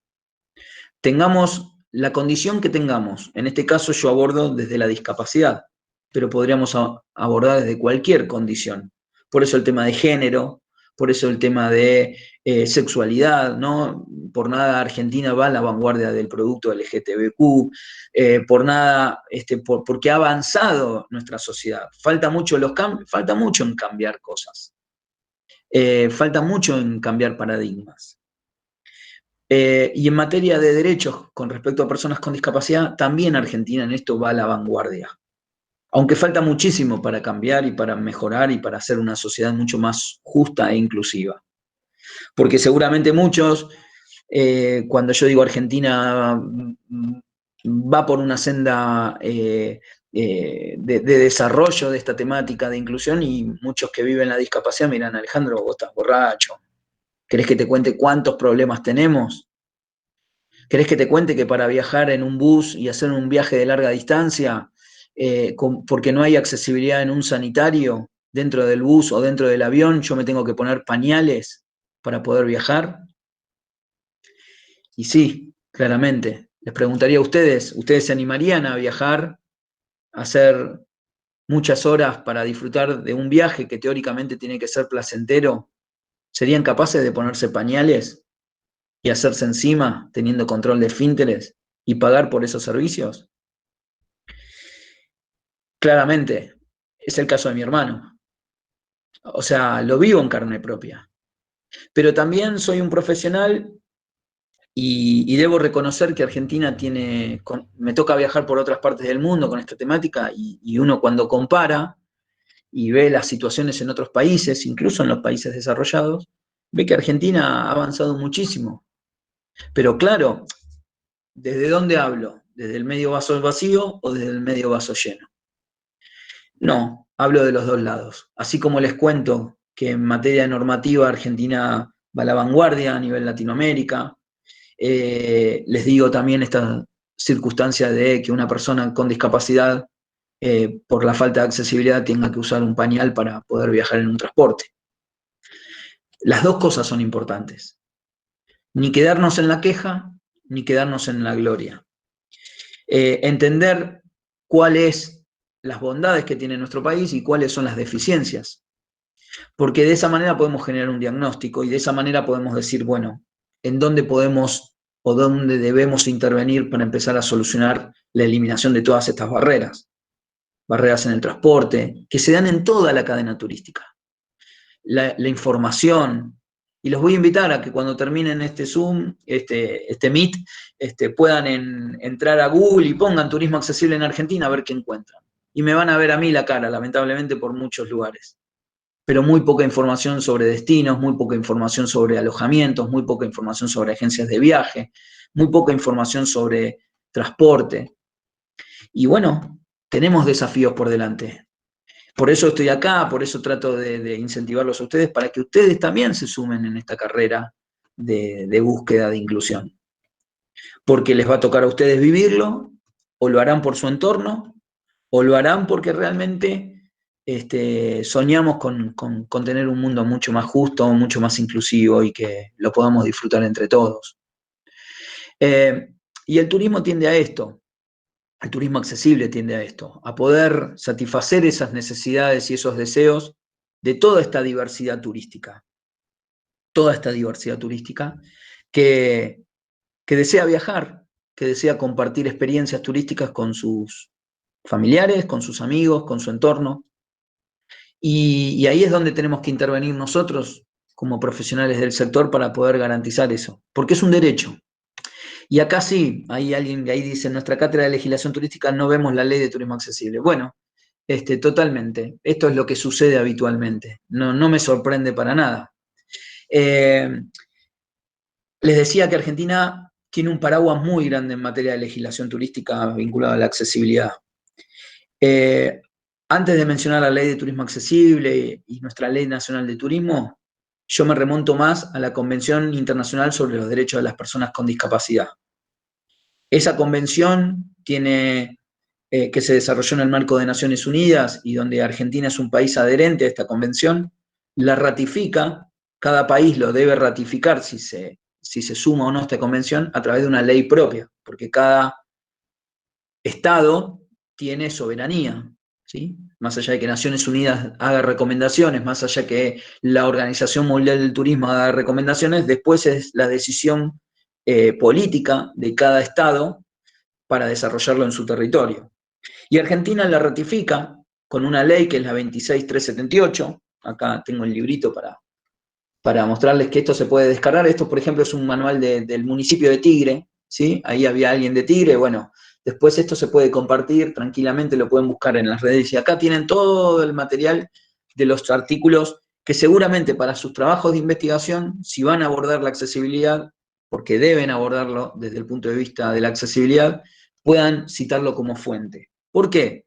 C: Tengamos la condición que tengamos, en este caso yo abordo desde la discapacidad. pero podríamos abordar desde cualquier condición. Por eso el tema de género, por eso el tema de sexualidad, ¿no? Por nada Argentina va a la vanguardia del producto LGTBQ, por nada, porque ha avanzado nuestra sociedad. Falta mucho en cambiar cosas, falta mucho en cambiar paradigmas. Y en materia de derechos con respecto a personas con discapacidad, también Argentina en esto va a la vanguardia. Aunque falta muchísimo para cambiar y para mejorar y para hacer una sociedad mucho más justa e inclusiva. Porque seguramente muchos, cuando yo digo Argentina va por una senda de desarrollo de esta temática de inclusión, y muchos que viven la discapacidad miran, Alejandro, vos estás borracho. ¿Querés que te cuente cuántos problemas tenemos? ¿Querés que te cuente que para viajar en un bus y hacer un viaje de larga distancia, porque no hay accesibilidad en un sanitario dentro del bus o dentro del avión, yo me tengo que poner pañales para poder viajar? Y sí, claramente. Les preguntaría a ustedes, ¿ustedes se animarían a viajar, a hacer muchas horas para disfrutar de un viaje que teóricamente tiene que ser placentero? ¿Serían capaces de ponerse pañales y hacerse encima, teniendo control de esfínteres, y pagar por esos servicios? Claramente, es el caso de mi hermano. O sea, lo vivo en carne propia. Pero también soy un profesional y debo reconocer que Argentina me toca viajar por otras partes del mundo con esta temática, y uno cuando compara y ve las situaciones en otros países, incluso en los países desarrollados, ve que Argentina ha avanzado muchísimo. Pero claro, ¿desde dónde hablo? ¿Desde el medio vaso vacío o desde el medio vaso lleno? No, hablo de los dos lados. Así como les cuento que en materia normativa Argentina va a la vanguardia a nivel Latinoamérica, les digo también esta circunstancia de que una persona con discapacidad, por la falta de accesibilidad, tenga que usar un pañal para poder viajar en un transporte. Las dos cosas son importantes. Ni quedarnos en la queja, ni quedarnos en la gloria. Entender cuáles las bondades que tiene nuestro país y cuáles son las deficiencias. Porque de esa manera podemos generar un diagnóstico y de esa manera podemos decir, bueno, en dónde podemos o dónde debemos intervenir para empezar a solucionar la eliminación de todas estas barreras. Barreras en el transporte, que se dan en toda la cadena turística. La información. Y los voy a invitar a que cuando terminen este Zoom, este Meet, puedan entrar a Google y pongan turismo accesible en Argentina a ver qué encuentran. Y me van a ver a mí la cara, lamentablemente, por muchos lugares. Pero muy poca información sobre destinos, muy poca información sobre alojamientos, muy poca información sobre agencias de viaje, muy poca información sobre transporte. Y bueno, tenemos desafíos por delante. Por eso estoy acá, por eso trato de incentivarlos a ustedes, para que ustedes también se sumen en esta carrera de búsqueda de inclusión. Porque les va a tocar a ustedes vivirlo, o lo harán por su entorno, o lo harán porque realmente soñamos con tener un mundo mucho más justo, mucho más inclusivo, y que lo podamos disfrutar entre todos. Y el turismo tiende a esto. El turismo accesible tiende a esto, a poder satisfacer esas necesidades y esos deseos de toda esta diversidad turística que desea viajar, que desea compartir experiencias turísticas con sus familiares, con sus amigos, con su entorno. Y ahí es donde tenemos que intervenir nosotros como profesionales del sector para poder garantizar eso, porque es un derecho. Y acá sí, hay alguien que ahí dice, en nuestra cátedra de legislación turística no vemos la ley de turismo accesible. Bueno, totalmente. Esto es lo que sucede habitualmente. No me sorprende para nada. Les decía que Argentina tiene un paraguas muy grande en materia de legislación turística vinculada a la accesibilidad. Antes de mencionar la ley de turismo accesible y nuestra ley nacional de turismo, yo me remonto más a la Convención Internacional sobre los Derechos de las Personas con Discapacidad. Esa convención que se desarrolló en el marco de Naciones Unidas y donde Argentina es un país adherente a esta convención, la ratifica. Cada país lo debe ratificar si se suma o no a esta convención a través de una ley propia, porque cada Estado tiene soberanía ¿sí? Más allá de que Naciones Unidas haga recomendaciones, más allá de que la Organización Mundial del Turismo haga recomendaciones, después es la decisión política de cada Estado para desarrollarlo en su territorio. Y Argentina la ratifica con una ley que es la 26378. Acá tengo el librito para mostrarles que esto se puede descargar. Esto, por ejemplo, es un manual del municipio de Tigre, ¿sí? Ahí había alguien de Tigre, bueno, después esto se puede compartir tranquilamente, lo pueden buscar en las redes. Y acá tienen todo el material de los artículos que seguramente para sus trabajos de investigación, si van a abordar la accesibilidad, porque deben abordarlo desde el punto de vista de la accesibilidad, puedan citarlo como fuente. ¿Por qué?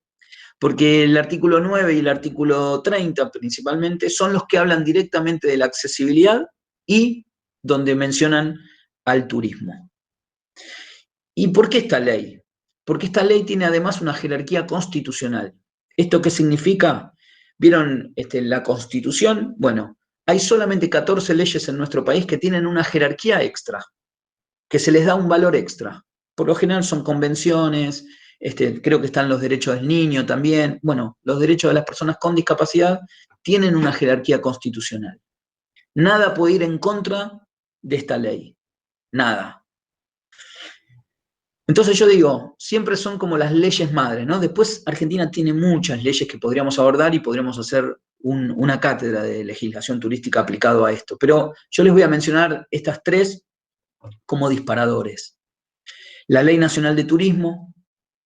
C: Porque el artículo 9 y el artículo 30 principalmente son los que hablan directamente de la accesibilidad y donde mencionan al turismo. ¿Y por qué esta ley? Porque esta ley tiene además una jerarquía constitucional. ¿Esto qué significa? ¿Vieron la Constitución? Bueno, hay solamente 14 leyes en nuestro país que tienen una jerarquía extra, que se les da un valor extra. Por lo general son convenciones, creo que están los derechos del niño también. Bueno, los derechos de las personas con discapacidad tienen una jerarquía constitucional. Nada puede ir en contra de esta ley. Nada. Entonces yo digo, siempre son como las leyes madres, ¿no? Después Argentina tiene muchas leyes que podríamos abordar y podríamos hacer una cátedra de legislación turística aplicado a esto. Pero yo les voy a mencionar estas tres como disparadores. La Ley Nacional de Turismo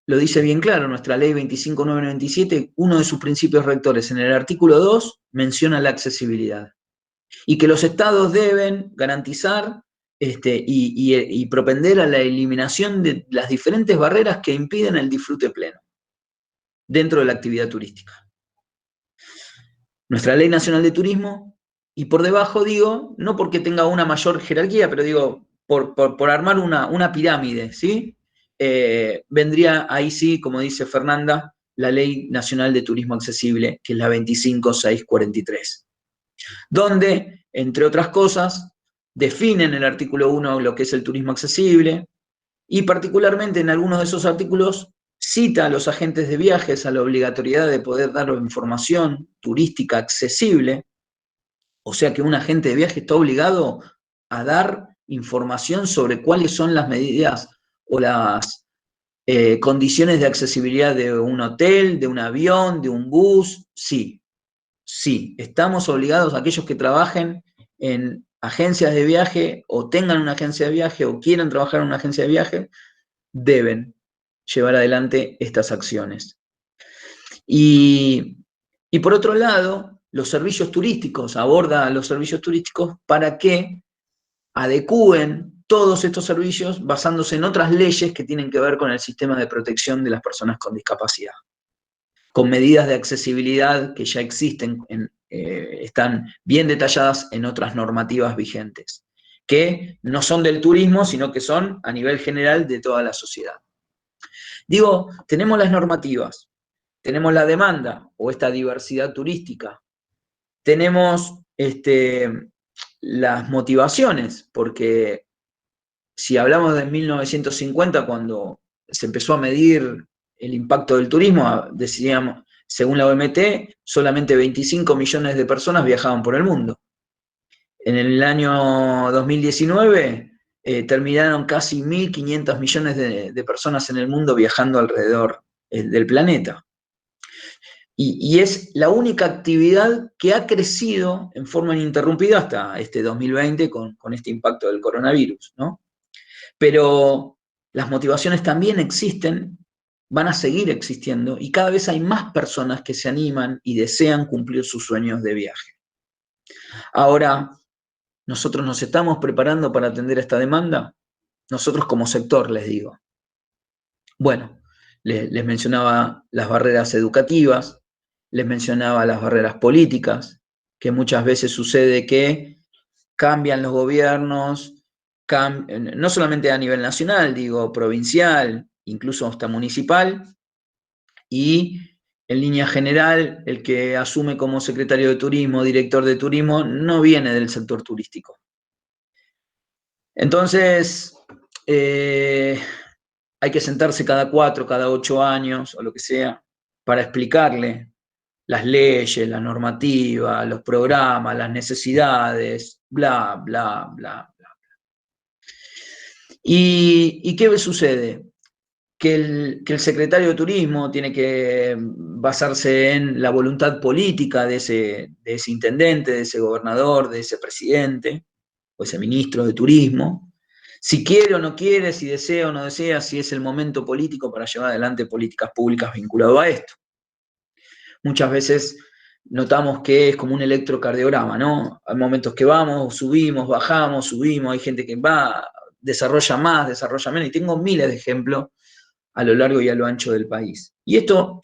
C: lo dice bien claro, nuestra Ley 25997, uno de sus principios rectores en el artículo 2 menciona la accesibilidad y que los estados deben garantizar y propender a la eliminación de las diferentes barreras que impiden el disfrute pleno dentro de la actividad turística. Nuestra Ley Nacional de Turismo, y por debajo digo, no porque tenga una mayor jerarquía, pero digo, por armar una pirámide, ¿sí? Vendría ahí sí, como dice Fernanda, la Ley Nacional de Turismo Accesible, que es la 25643, donde, entre otras cosas, definen el artículo 1 lo que es el turismo accesible, y particularmente en algunos de esos artículos cita a los agentes de viajes a la obligatoriedad de poder dar información turística accesible, o sea que un agente de viaje está obligado a dar información sobre cuáles son las medidas o las condiciones de accesibilidad de un hotel, de un avión, de un bus. Sí, sí, estamos obligados, aquellos que trabajen en agencias de viaje o tengan una agencia de viaje o quieran trabajar en una agencia de viaje, deben llevar adelante estas acciones. Y por otro lado, los servicios turísticos, aborda los servicios turísticos para que adecúen todos estos servicios basándose en otras leyes que tienen que ver con el sistema de protección de las personas con discapacidad, con medidas de accesibilidad que ya existen, están bien detalladas en otras normativas vigentes, que no son del turismo, sino que son a nivel general de toda la sociedad. Digo, tenemos las normativas, tenemos la demanda o esta diversidad turística, tenemos las motivaciones, porque si hablamos de 1950, cuando se empezó a medir el impacto del turismo, decíamos, según la OMT, solamente 25 millones de personas viajaban por el mundo. En el año 2019 terminaron casi 1.500 millones de personas en el mundo viajando alrededor del planeta. Y es la única actividad que ha crecido en forma ininterrumpida hasta este 2020 con este impacto del coronavirus, ¿no? Pero las motivaciones también existen, van a seguir existiendo, y cada vez hay más personas que se animan y desean cumplir sus sueños de viaje. Ahora, ¿nosotros nos estamos preparando para atender esta demanda? Nosotros como sector, les digo. Bueno, les mencionaba las barreras educativas, les mencionaba las barreras políticas, que muchas veces sucede que cambian los gobiernos, no solamente a nivel nacional, digo, provincial, incluso hasta municipal, y en línea general, el que asume como secretario de turismo, director de turismo, no viene del sector turístico. Entonces, hay que sentarse cada 4, cada 8 años, o lo que sea, para explicarle las leyes, la normativa, los programas, las necesidades, bla, bla, bla, bla. ¿Y qué sucede? Que el secretario de Turismo tiene que basarse en la voluntad política de ese intendente, de ese gobernador, de ese presidente, o ese ministro de Turismo, si quiere o no quiere, si desea o no desea, si es el momento político para llevar adelante políticas públicas vinculado a esto. Muchas veces notamos que es como un electrocardiograma, ¿no? Hay momentos que vamos, subimos, bajamos, subimos, hay gente que va, desarrolla más, desarrolla menos, y tengo miles de ejemplos a lo largo y a lo ancho del país. Y esto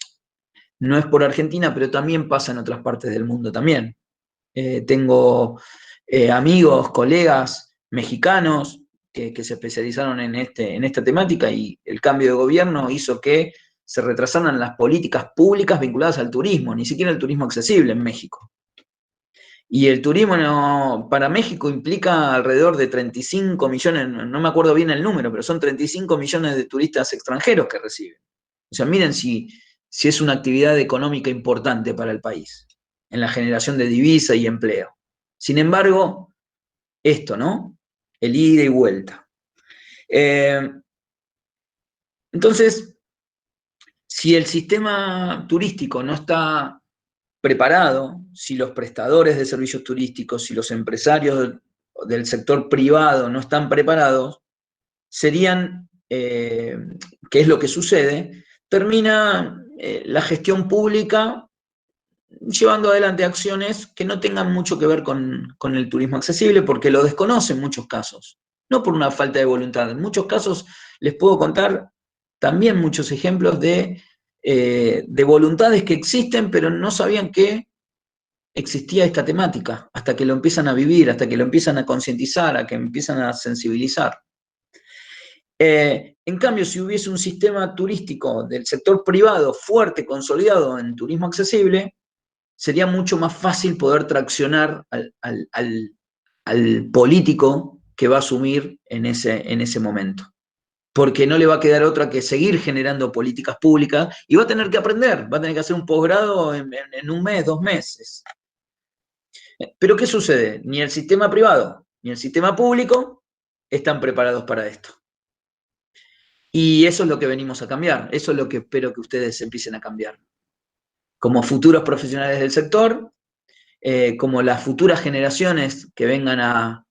C: no es por Argentina, pero también pasa en otras partes del mundo también. Tengo amigos, colegas mexicanos que se especializaron en esta temática, y el cambio de gobierno hizo que se retrasaran las políticas públicas vinculadas al turismo, ni siquiera el turismo accesible en México. Y el turismo para México implica alrededor de 35 millones, no me acuerdo bien el número, pero son 35 millones de turistas extranjeros que reciben. O sea, miren si es una actividad económica importante para el país, en la generación de divisa y empleo. Sin embargo, esto, ¿no? El ida y vuelta. Entonces, si el sistema turístico no está preparado, si los prestadores de servicios turísticos, si los empresarios del sector privado no están preparados, serían, ¿qué es lo que sucede? Termina la gestión pública llevando adelante acciones que no tengan mucho que ver con el turismo accesible, porque lo desconoce en muchos casos, no por una falta de voluntad. En muchos casos les puedo contar también muchos ejemplos de voluntades que existen, pero no sabían que existía esta temática, hasta que lo empiezan a vivir, hasta que lo empiezan a concientizar, a que empiezan a sensibilizar. En cambio, si hubiese un sistema turístico del sector privado fuerte, consolidado en turismo accesible, sería mucho más fácil poder traccionar al político que va a asumir en ese momento. Porque no le va a quedar otra que seguir generando políticas públicas, y va a tener que aprender, va a tener que hacer un posgrado en un mes, 2 meses. Pero ¿qué sucede? Ni el sistema privado ni el sistema público están preparados para esto. Y eso es lo que venimos a cambiar, eso es lo que espero que ustedes empiecen a cambiar. Como futuros profesionales del sector, como las futuras generaciones que vengan a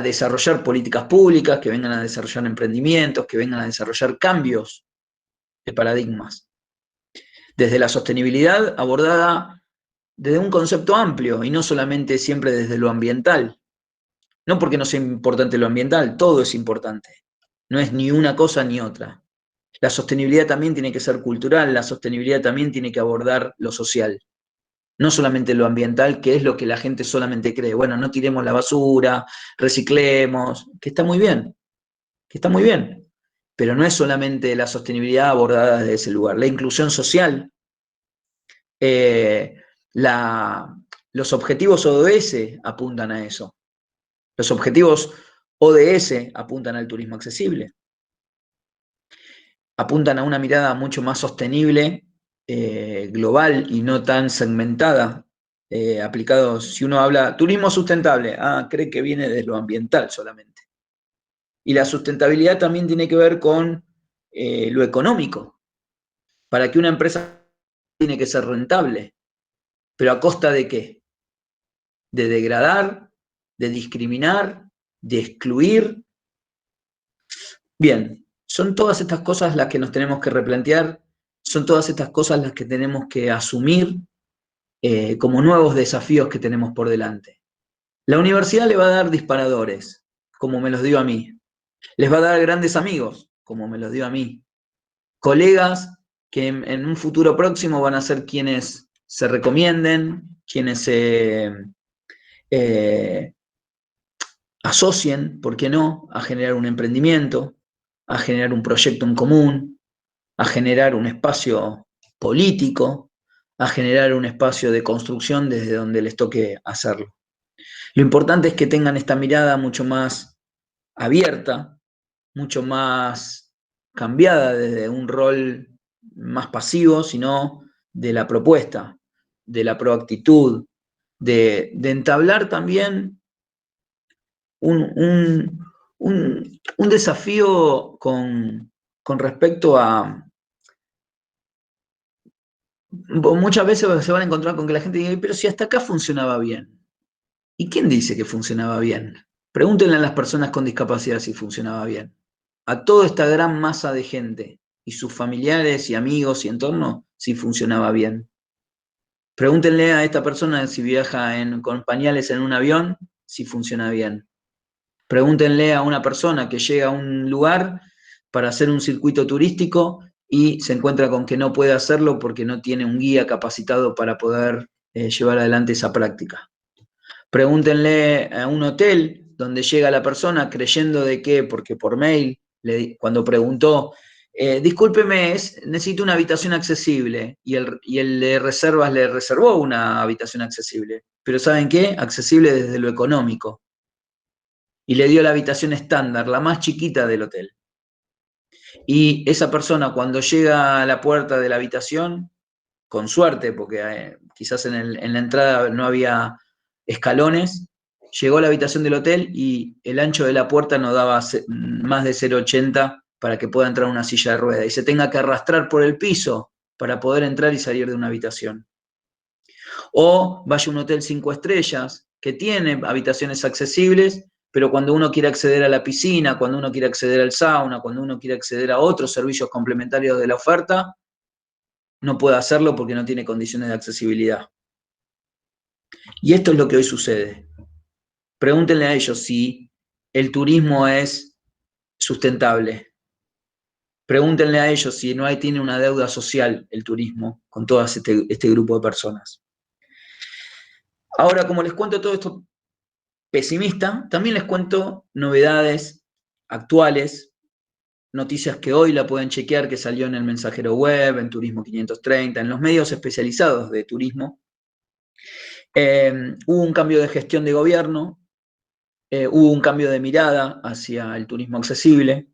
C: desarrollar políticas públicas, que vengan a desarrollar emprendimientos, que vengan a desarrollar cambios de paradigmas. Desde la sostenibilidad abordada desde un concepto amplio y no solamente siempre desde lo ambiental. No porque no sea importante lo ambiental, todo es importante. No es ni una cosa ni otra. La sostenibilidad también tiene que ser cultural, la sostenibilidad también tiene que abordar lo social. No solamente lo ambiental, que es lo que la gente solamente cree. Bueno, no tiremos la basura, reciclemos, que está muy bien, pero no es solamente la sostenibilidad abordada desde ese lugar. La inclusión social, los objetivos ODS apuntan a eso. Los objetivos ODS apuntan al turismo accesible. Apuntan a una mirada mucho más sostenible, global y no tan segmentada, aplicados. Si uno habla turismo sustentable, cree que viene de lo ambiental solamente. Y la sustentabilidad también tiene que ver con lo económico. Para que una empresa tiene que ser rentable, pero ¿a costa de qué? De degradar, de discriminar, de excluir. Bien, son todas estas cosas las que nos tenemos que replantear, son todas estas cosas las que tenemos que asumir como nuevos desafíos que tenemos por delante. La universidad le va a dar disparadores, como me los dio a mí. Les va a dar grandes amigos, como me los dio a mí. Colegas que en un futuro próximo van a ser quienes se recomienden, quienes se asocien, ¿por qué no?, a generar un emprendimiento, a generar un proyecto en común, a generar un espacio político, a generar un espacio de construcción desde donde les toque hacerlo. Lo importante es que tengan esta mirada mucho más abierta, mucho más cambiada desde un rol más pasivo, sino de la propuesta, de la proactitud, de entablar también un desafío con respecto a... Muchas veces se van a encontrar con que la gente diga, pero si hasta acá funcionaba bien. ¿Y quién dice que funcionaba bien? Pregúntenle a las personas con discapacidad si funcionaba bien. A toda esta gran masa de gente y sus familiares y amigos y entorno si funcionaba bien. Pregúntenle a esta persona si viaja con pañales en un avión si funciona bien. Pregúntenle a una persona que llega a un lugar para hacer un circuito turístico y se encuentra con que no puede hacerlo porque no tiene un guía capacitado para poder llevar adelante esa práctica. Pregúntenle a un hotel donde llega la persona creyendo de que, porque por mail, cuando preguntó, discúlpeme, necesito una habitación accesible, y el de reservas le reservó una habitación accesible. Pero ¿saben qué? Accesible desde lo económico. Y le dio la habitación estándar, la más chiquita del hotel. Y esa persona cuando llega a la puerta de la habitación, con suerte, porque quizás en la entrada no había escalones, llegó a la habitación del hotel y el ancho de la puerta no daba más de 0,80 para que pueda entrar una silla de rueda y se tenga que arrastrar por el piso para poder entrar y salir de una habitación. O vaya a un hotel 5 estrellas que tiene habitaciones accesibles, pero cuando uno quiere acceder a la piscina, cuando uno quiere acceder al sauna, cuando uno quiere acceder a otros servicios complementarios de la oferta, no puede hacerlo porque no tiene condiciones de accesibilidad. Y esto es lo que hoy sucede. Pregúntenle a ellos si el turismo es sustentable. Pregúntenle a ellos si no tiene una deuda social el turismo con todo este grupo de personas. Ahora, como les cuento todo esto pesimista, también les cuento novedades actuales, noticias que hoy la pueden chequear, que salió en el Mensajero Web, en Turismo 530, en los medios especializados de turismo. Hubo un cambio de gestión de gobierno, hubo un cambio de mirada hacia el turismo accesible.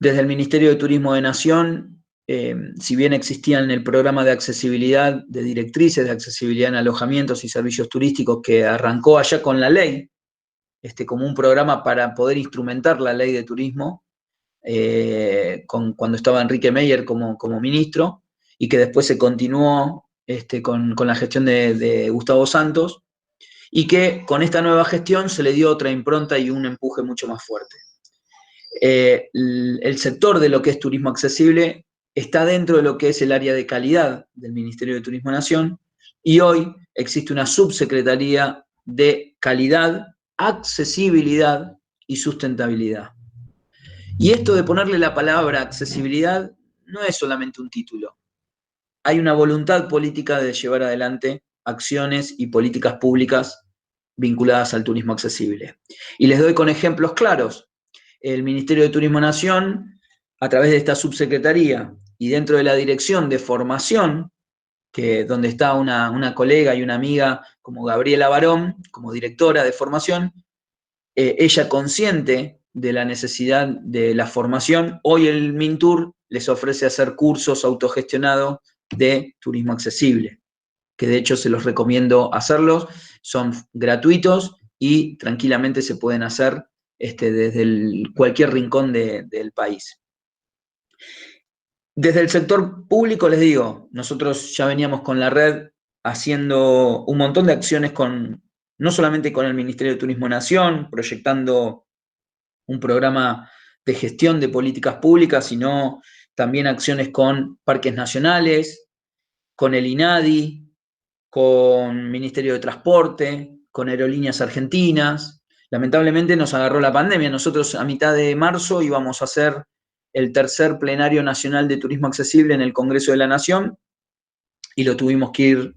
C: Desde el Ministerio de Turismo de Nación, si bien existían en el programa de accesibilidad, de directrices de accesibilidad en alojamientos y servicios turísticos que arrancó allá con la ley, como un programa para poder instrumentar la ley de turismo, cuando estaba Enrique Meyer como ministro, y que después se continuó con la gestión de Gustavo Santos, y que con esta nueva gestión se le dio otra impronta y un empuje mucho más fuerte. El sector de lo que es turismo accesible está dentro de lo que es el área de calidad del Ministerio de Turismo de Nación, y hoy existe una subsecretaría de calidad, accesibilidad y sustentabilidad. Y esto de ponerle la palabra accesibilidad no es solamente un título. Hay una voluntad política de llevar adelante acciones y políticas públicas vinculadas al turismo accesible. Y les doy con ejemplos claros. El Ministerio de Turismo Nación, a través de esta subsecretaría y dentro de la dirección de formación, donde está una colega y una amiga como Gabriela Barón, como directora de formación, ella consciente de la necesidad de la formación, hoy el Mintur les ofrece hacer cursos autogestionados de turismo accesible, que de hecho se los recomiendo hacerlos, son gratuitos y tranquilamente se pueden hacer desde cualquier rincón del país. Desde el sector público les digo, nosotros ya veníamos con la red haciendo un montón de acciones no solamente con el Ministerio de Turismo Nación, proyectando un programa de gestión de políticas públicas, sino también acciones con parques nacionales, con el INADI, con Ministerio de Transporte, con Aerolíneas Argentinas. Lamentablemente nos agarró la pandemia. Nosotros a mitad de marzo íbamos a hacer el tercer plenario nacional de turismo accesible en el Congreso de la Nación y lo tuvimos que ir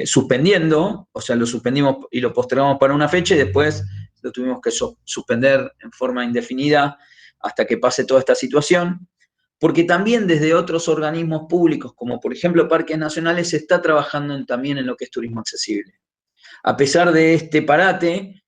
C: suspendiendo, o sea, lo suspendimos y lo postergamos para una fecha y después lo tuvimos que suspender en forma indefinida hasta que pase toda esta situación, porque también desde otros organismos públicos, como por ejemplo Parques Nacionales, se está trabajando también en lo que es turismo accesible. A pesar de este parate,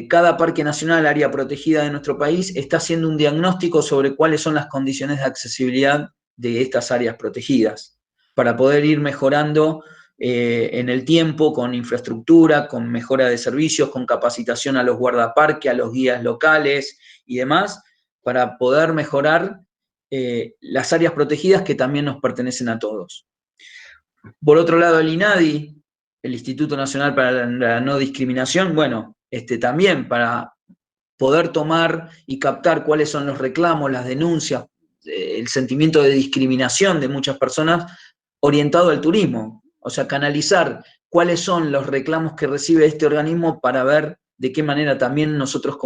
C: cada parque nacional, área protegida de nuestro país, está haciendo un diagnóstico sobre cuáles son las condiciones de accesibilidad de estas áreas protegidas, para poder ir mejorando en el tiempo con infraestructura, con mejora de servicios, con capacitación a los guardaparques, a los guías locales y demás, para poder mejorar las áreas protegidas que también nos pertenecen a todos. Por otro lado, el INADI, el Instituto Nacional para la No Discriminación, bueno, también para poder tomar y captar cuáles son los reclamos, las denuncias, el sentimiento de discriminación de muchas personas orientado al turismo. O sea, canalizar cuáles son los reclamos que recibe este organismo para ver de qué manera también nosotros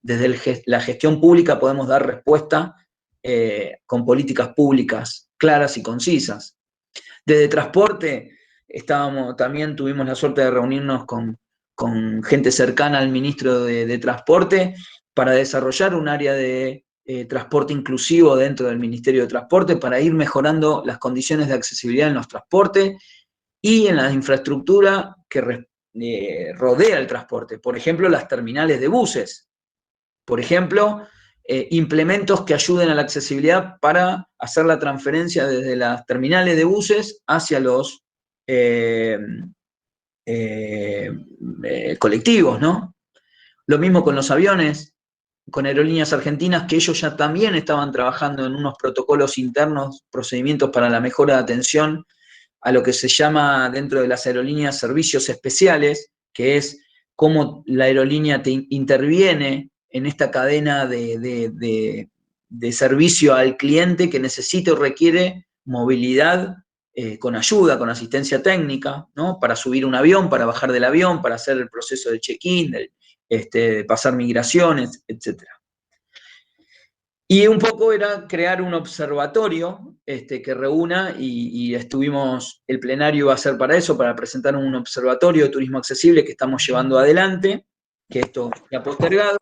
C: desde la gestión pública podemos dar respuesta con políticas públicas claras y concisas. Desde transporte, también tuvimos la suerte de reunirnos con gente cercana al ministro de Transporte para desarrollar un área de transporte inclusivo dentro del Ministerio de Transporte para ir mejorando las condiciones de accesibilidad en los transportes y en la infraestructura que rodea el transporte. Por ejemplo, las terminales de buses. Por ejemplo, implementos que ayuden a la accesibilidad para hacer la transferencia desde las terminales de buses hacia los colectivos, ¿no? Lo mismo con los aviones, con Aerolíneas Argentinas, que ellos ya también estaban trabajando en unos protocolos internos, procedimientos para la mejora de atención a lo que se llama dentro de las aerolíneas servicios especiales, que es cómo la aerolínea te interviene en esta cadena de servicio al cliente que necesita o requiere movilidad con ayuda, con asistencia técnica, ¿no? Para subir un avión, para bajar del avión, para hacer el proceso de check-in, de pasar migraciones, etc. Y un poco era crear un observatorio que reúna, y el plenario va a ser para eso, para presentar un observatorio de turismo accesible que estamos llevando adelante, que esto se ha postergado,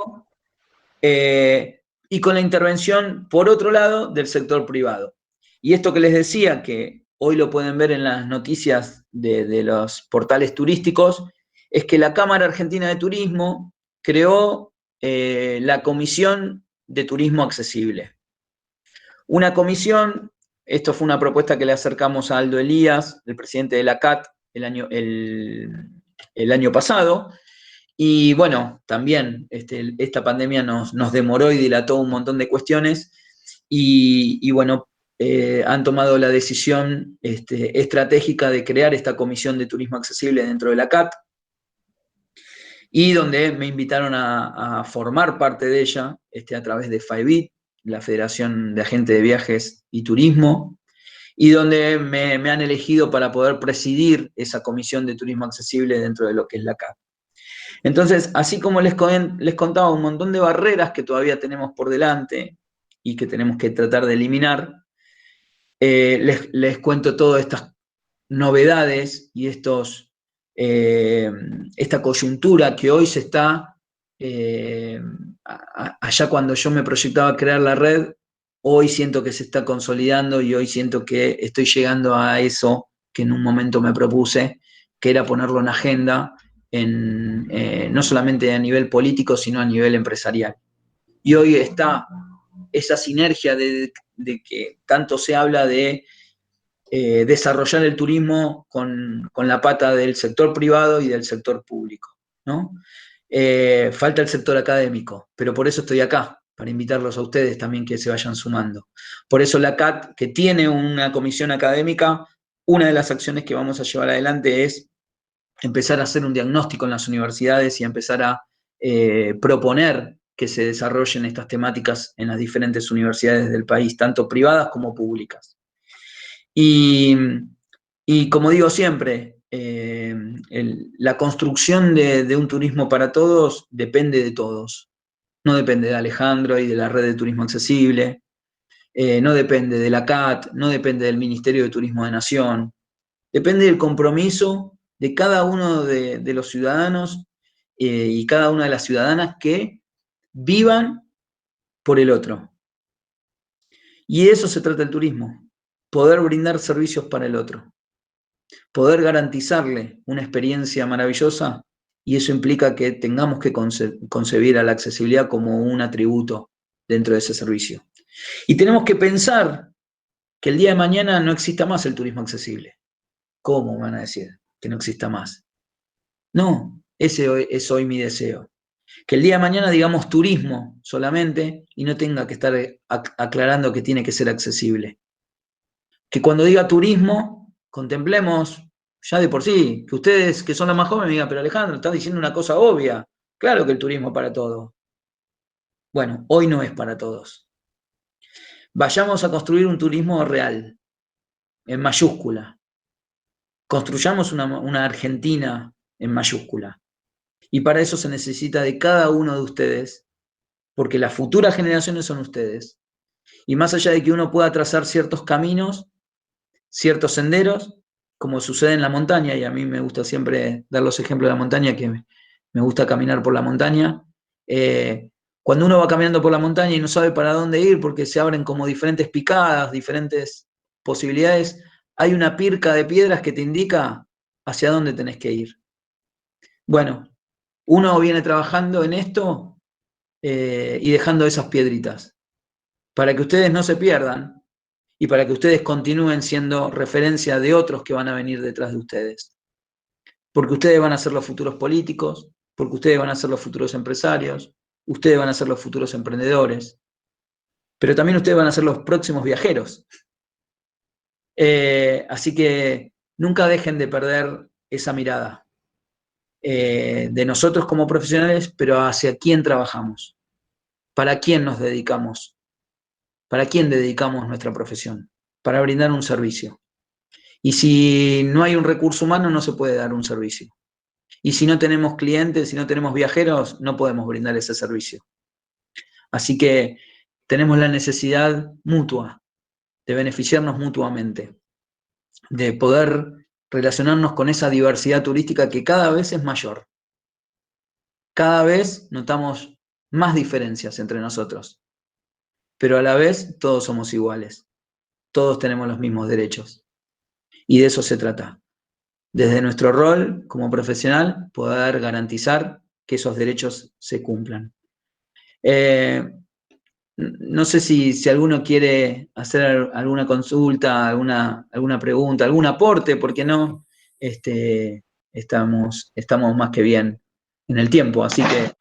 C: y con la intervención, por otro lado, del sector privado. Y esto que les decía, que hoy lo pueden ver en las noticias de los portales turísticos, es que la Cámara Argentina de Turismo creó la Comisión de Turismo Accesible. Una comisión, esto fue una propuesta que le acercamos a Aldo Elías, el presidente de la CAT, el año pasado, y bueno, también esta pandemia nos demoró y dilató un montón de cuestiones, y bueno, han tomado la decisión estratégica de crear esta Comisión de Turismo Accesible dentro de la CAT, y donde me invitaron a formar parte de ella a través de FAEBIT, la Federación de Agentes de Viajes y Turismo, y donde me han elegido para poder presidir esa Comisión de Turismo Accesible dentro de lo que es la CAT. Entonces, así como les contaba un montón de barreras que todavía tenemos por delante y que tenemos que tratar de eliminar, les cuento todas estas novedades y esta coyuntura que hoy se está, allá cuando yo me proyectaba a crear la red, hoy siento que se está consolidando y hoy siento que estoy llegando a eso que en un momento me propuse, que era ponerlo en agenda, no solamente a nivel político, sino a nivel empresarial. Y hoy está esa sinergia de que tanto se habla de desarrollar el turismo con la pata del sector privado y del sector público, ¿no? Falta el sector académico, pero por eso estoy acá, para invitarlos a ustedes también que se vayan sumando. Por eso la CAT, que tiene una comisión académica, una de las acciones que vamos a llevar adelante es empezar a hacer un diagnóstico en las universidades y empezar a proponer que se desarrollen estas temáticas en las diferentes universidades del país, tanto privadas como públicas. Y como digo siempre, la construcción de un turismo para todos depende de todos. No depende de Alejandro y de la red de turismo accesible, no depende de la CAT, no depende del Ministerio de Turismo de Nación. Depende del compromiso de cada uno de los ciudadanos y cada una de las ciudadanas que vivan por el otro. Y de eso se trata el turismo. Poder brindar servicios para el otro, poder garantizarle una experiencia maravillosa y eso implica que tengamos que concebir a la accesibilidad como un atributo dentro de ese servicio. Y tenemos que pensar que el día de mañana no exista más el turismo accesible. ¿Cómo me van a decir que no exista más? No, ese es hoy mi deseo. Que el día de mañana digamos turismo solamente y no tenga que estar aclarando que tiene que ser accesible. Que cuando diga turismo, contemplemos ya de por sí, que ustedes que son los más jóvenes me digan, pero Alejandro, estás diciendo una cosa obvia. Claro que el turismo es para todos. Bueno, hoy no es para todos. Vayamos a construir un turismo real, en mayúscula. Construyamos una Argentina en mayúscula. Y para eso se necesita de cada uno de ustedes, porque las futuras generaciones son ustedes. Y más allá de que uno pueda trazar ciertos caminos, ciertos senderos, como sucede en la montaña, y a mí me gusta siempre dar los ejemplos de la montaña, que me gusta caminar por la montaña. Cuando uno va caminando por la montaña y no sabe para dónde ir, porque se abren como diferentes picadas, diferentes posibilidades, hay una pirca de piedras que te indica hacia dónde tenés que ir. Bueno, uno viene trabajando en esto y dejando esas piedritas, para que ustedes no se pierdan y para que ustedes continúen siendo referencia de otros que van a venir detrás de ustedes. Porque ustedes van a ser los futuros políticos, porque ustedes van a ser los futuros empresarios, ustedes van a ser los futuros emprendedores, pero también ustedes van a ser los próximos viajeros. Así que nunca dejen de perder esa mirada de nosotros como profesionales, pero hacia quién trabajamos, para quién nos dedicamos, para quién dedicamos nuestra profesión, para brindar un servicio. Y si no hay un recurso humano, no se puede dar un servicio. Y si no tenemos clientes, si no tenemos viajeros, no podemos brindar ese servicio. Así que tenemos la necesidad mutua de beneficiarnos mutuamente, de poder relacionarnos con esa diversidad turística que cada vez es mayor. Cada vez notamos más diferencias entre nosotros, pero a la vez todos somos iguales, todos tenemos los mismos derechos. Y de eso se trata. Desde nuestro rol como profesional, poder garantizar que esos derechos se cumplan. No sé si alguno quiere hacer alguna consulta, alguna pregunta, algún aporte, porque no, estamos más que bien en el tiempo, así que...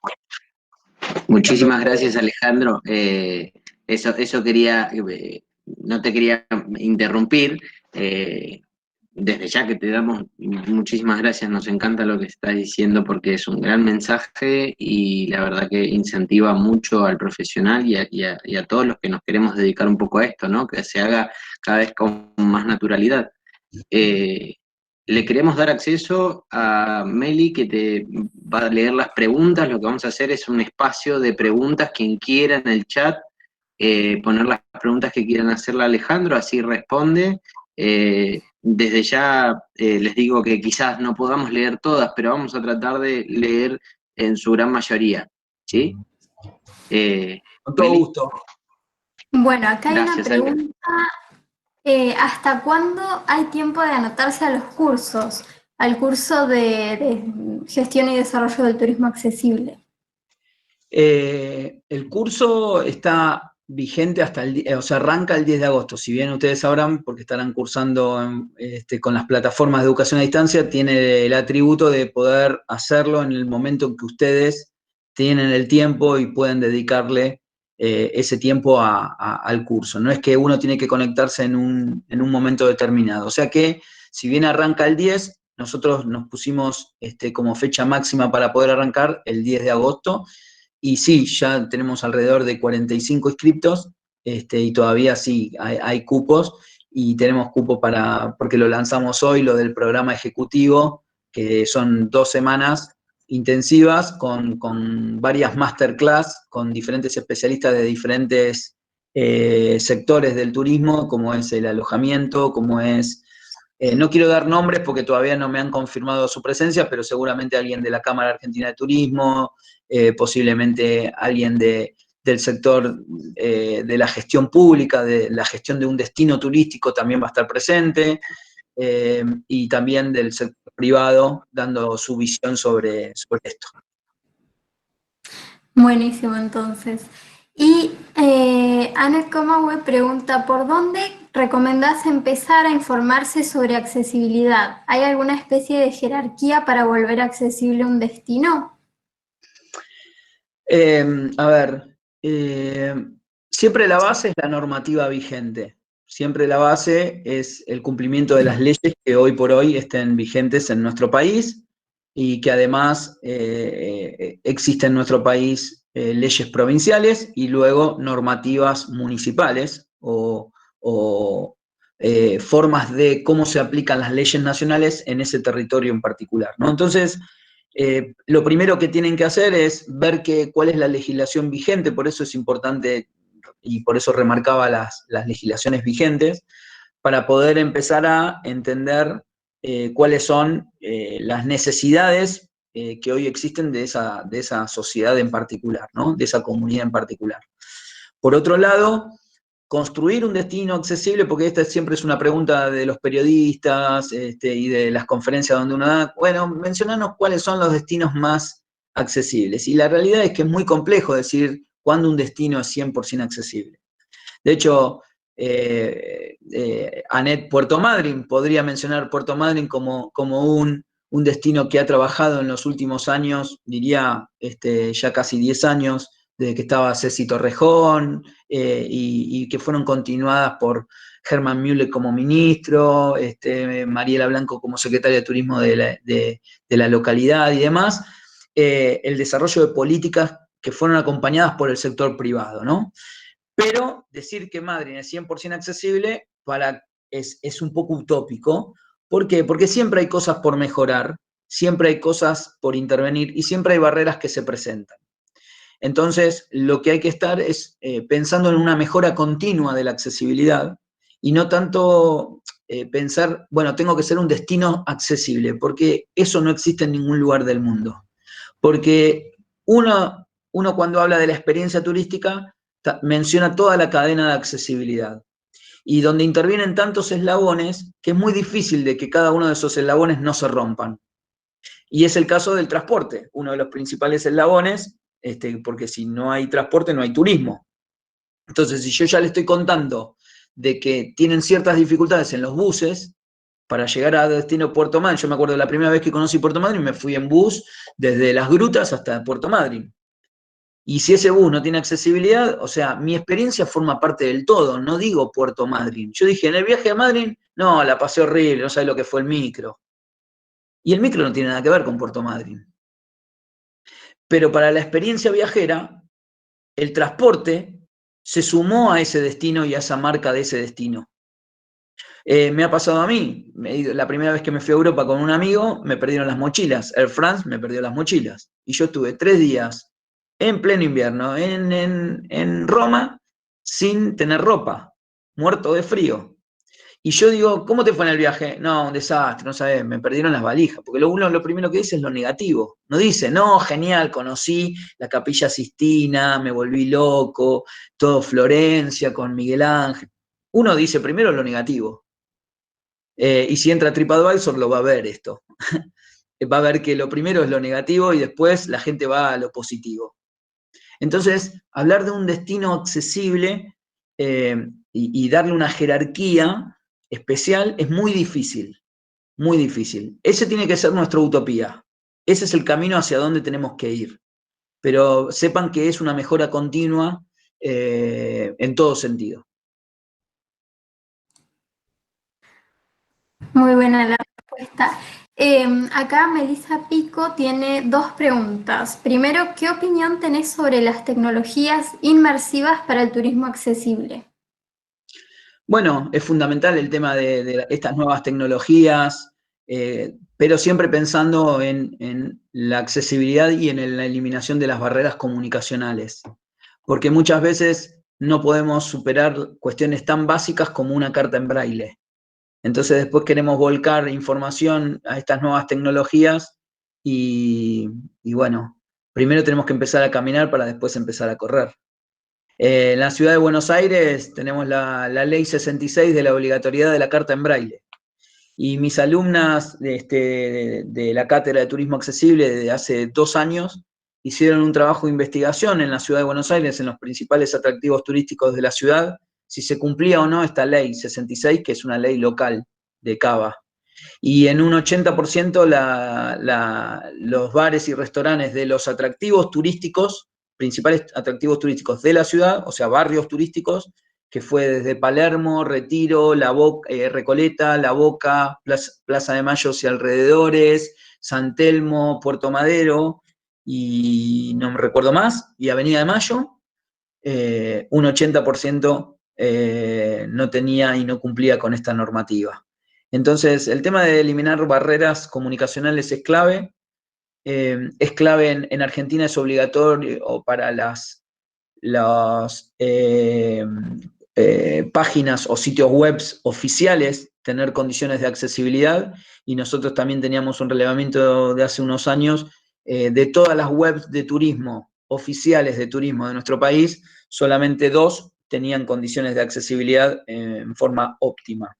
A: Muchísimas gracias, Alejandro. Eso quería, no te quería interrumpir. Desde ya que te damos muchísimas gracias, nos encanta lo que estás diciendo porque es un gran mensaje y la verdad que incentiva mucho al profesional y a todos los que nos queremos dedicar un poco a esto, ¿no? Que se haga cada vez con más naturalidad. Le queremos dar acceso a Meli, que te va a leer las preguntas. Lo que vamos a hacer es un espacio de preguntas. Quien quiera en el chat poner las preguntas que quieran hacerle a Alejandro, así responde. Desde ya les digo que quizás no podamos leer todas, pero vamos a tratar de leer en su gran mayoría. ¿Sí?
C: Con todo
A: Meli.
C: gusto.
D: Bueno, acá hay una
A: Gracias, Ale.
D: pregunta. ¿Hasta cuándo hay tiempo de anotarse a los cursos? Al curso de gestión y desarrollo del turismo accesible.
C: El curso está vigente hasta arranca el 10 de agosto. Si bien ustedes sabrán, porque estarán cursando con las plataformas de educación a distancia, tiene el atributo de poder hacerlo en el momento en que ustedes tienen el tiempo y pueden dedicarle ese tiempo al curso. No es que uno tiene que conectarse en un momento determinado. O sea que, si bien arranca el 10, nosotros nos pusimos como fecha máxima para poder arrancar el 10 de agosto. Y sí, ya tenemos alrededor de 45 inscriptos y todavía sí hay cupos y tenemos cupo porque lo lanzamos hoy, lo del programa ejecutivo, que son 2 semanas intensivas con varias masterclass, con diferentes especialistas de diferentes sectores del turismo, como es el alojamiento, como es... no quiero dar nombres porque todavía no me han confirmado su presencia, pero seguramente alguien de la Cámara Argentina de Turismo, posiblemente alguien del sector de la gestión pública, de la gestión de un destino turístico también va a estar presente, y también del privado dando su visión sobre esto.
D: Buenísimo, entonces. Y Anet Comahue pregunta, ¿por dónde recomendás empezar a informarse sobre accesibilidad? ¿Hay alguna especie de jerarquía para volver accesible un destino?
C: A ver, siempre la base es la normativa vigente. Siempre la base es el cumplimiento de las leyes que hoy por hoy estén vigentes en nuestro país y que además existen en nuestro país leyes provinciales y luego normativas municipales o formas de cómo se aplican las leyes nacionales en ese territorio en particular, ¿no? Entonces, lo primero que tienen que hacer es ver cuál es la legislación vigente, por eso es importante y por eso remarcaba las legislaciones vigentes, para poder empezar a entender cuáles son las necesidades que hoy existen de esa sociedad en particular, ¿no? De esa comunidad en particular. Por otro lado, construir un destino accesible, porque esta siempre es una pregunta de los periodistas y de las conferencias donde uno da, bueno, mencionanos cuáles son los destinos más accesibles. Y la realidad es que es muy complejo decir cuándo un destino es 100% accesible. De hecho, Anet Puerto Madryn, podría mencionar Puerto Madryn como un destino que ha trabajado en los últimos años, diría ya casi 10 años, desde que estaba Ceci Torrejón, y que fueron continuadas por Germán Müller como ministro, Mariela Blanco como secretaria de Turismo de la localidad y demás, el desarrollo de políticas que fueron acompañadas por el sector privado, ¿no? Pero decir que Madryn es 100% accesible es un poco utópico. ¿Por qué? Porque siempre hay cosas por mejorar, siempre hay cosas por intervenir y siempre hay barreras que se presentan. Entonces, lo que hay que estar es pensando en una mejora continua de la accesibilidad y no tanto pensar, bueno, tengo que ser un destino accesible, porque eso no existe en ningún lugar del mundo. Porque uno cuando habla de la experiencia turística menciona toda la cadena de accesibilidad y donde intervienen tantos eslabones que es muy difícil de que cada uno de esos eslabones no se rompan. Y es el caso del transporte, uno de los principales eslabones, porque si no hay transporte no hay turismo. Entonces, si yo ya le estoy contando de que tienen ciertas dificultades en los buses para llegar a destino Puerto Madryn, yo me acuerdo la primera vez que conocí Puerto Madryn, me fui en bus desde Las Grutas hasta Puerto Madryn. Y si ese bus no tiene accesibilidad, o sea, mi experiencia forma parte del todo, no digo Puerto Madryn. Yo dije, en el viaje a Madryn, no, la pasé horrible, no sabes lo que fue el micro. Y el micro no tiene nada que ver con Puerto Madryn. Pero para la experiencia viajera, el transporte se sumó a ese destino y a esa marca de ese destino. Me ha pasado a mí, la primera vez que me fui a Europa con un amigo, me perdieron las mochilas. Air France me perdió las mochilas. Y yo estuve 3 días en pleno invierno en Roma sin tener ropa, muerto de frío. Y yo digo, ¿cómo te fue en el viaje? No, un desastre, no sabes, me perdieron las valijas. Porque lo primero que dice es lo negativo. No dice, no, genial, conocí la Capilla Sistina, me volví loco, todo Florencia con Miguel Ángel. Uno dice primero lo negativo. Y si entra a TripAdvisor lo va a ver esto. Va a ver que lo primero es lo negativo y después la gente va a lo positivo. Entonces, hablar de un destino accesible y darle una jerarquía especial es muy difícil, muy difícil. Ese tiene que ser nuestra utopía. Ese es el camino hacia donde tenemos que ir. Pero sepan que es una mejora continua en todo sentido.
D: Muy buena la respuesta. Acá Melissa Pico tiene 2 preguntas. Primero, ¿qué opinión tenés sobre las tecnologías inmersivas para el turismo accesible?
C: Bueno, es fundamental el tema de estas nuevas tecnologías, pero siempre pensando en la accesibilidad y en la eliminación de las barreras comunicacionales. Porque muchas veces no podemos superar cuestiones tan básicas como una carta en braille. Entonces después queremos volcar información a estas nuevas tecnologías y bueno, primero tenemos que empezar a caminar para después empezar a correr. En la ciudad de Buenos Aires tenemos la ley 66 de la obligatoriedad de la carta en braille. Y mis alumnas de la Cátedra de Turismo Accesible de hace 2 años hicieron un trabajo de investigación en la ciudad de Buenos Aires, en los principales atractivos turísticos de la ciudad, si se cumplía o no esta ley 66, que es una ley local de Cava. Y en un 80% los bares y restaurantes de los atractivos turísticos, principales atractivos turísticos de la ciudad, o sea, barrios turísticos, que fue desde Palermo, Retiro, Recoleta, La Boca, Plaza de Mayo y alrededores, San Telmo, Puerto Madero, y no me recuerdo más, y Avenida de Mayo, un 80% no tenía y no cumplía con esta normativa. Entonces, el tema de eliminar barreras comunicacionales es clave. Es clave en Argentina, es obligatorio para las páginas o sitios web oficiales tener condiciones de accesibilidad, y nosotros también teníamos un relevamiento de hace unos años de todas las webs de turismo oficiales de turismo de nuestro país, solamente 2 tenían condiciones de accesibilidad en forma óptima.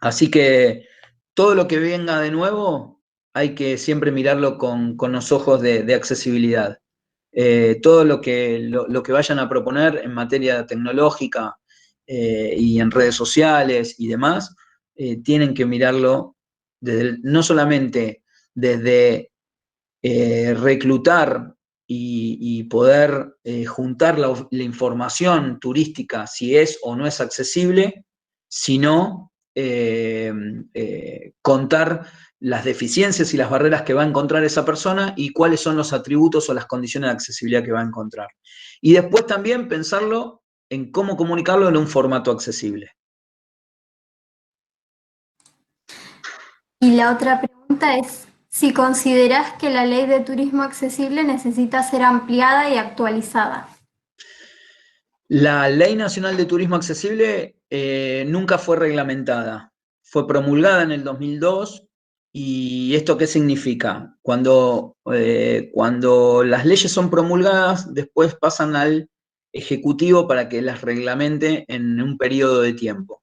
C: Así que todo lo que venga de nuevo hay que siempre mirarlo con los ojos de accesibilidad. Todo lo que vayan a proponer en materia tecnológica y en redes sociales y demás, tienen que mirarlo no solamente desde reclutar y poder juntar la información turística, si es o no es accesible, sino contar las deficiencias y las barreras que va a encontrar esa persona y cuáles son los atributos o las condiciones de accesibilidad que va a encontrar. Y después también pensarlo en cómo comunicarlo en un formato accesible.
D: Y la otra pregunta es si considerás que la ley de turismo accesible necesita ser ampliada y actualizada.
C: La Ley Nacional de Turismo Accesible nunca fue reglamentada. Fue promulgada en el 2002. ¿Y esto qué significa? Cuando las leyes son promulgadas, después pasan al Ejecutivo para que las reglamente en un periodo de tiempo.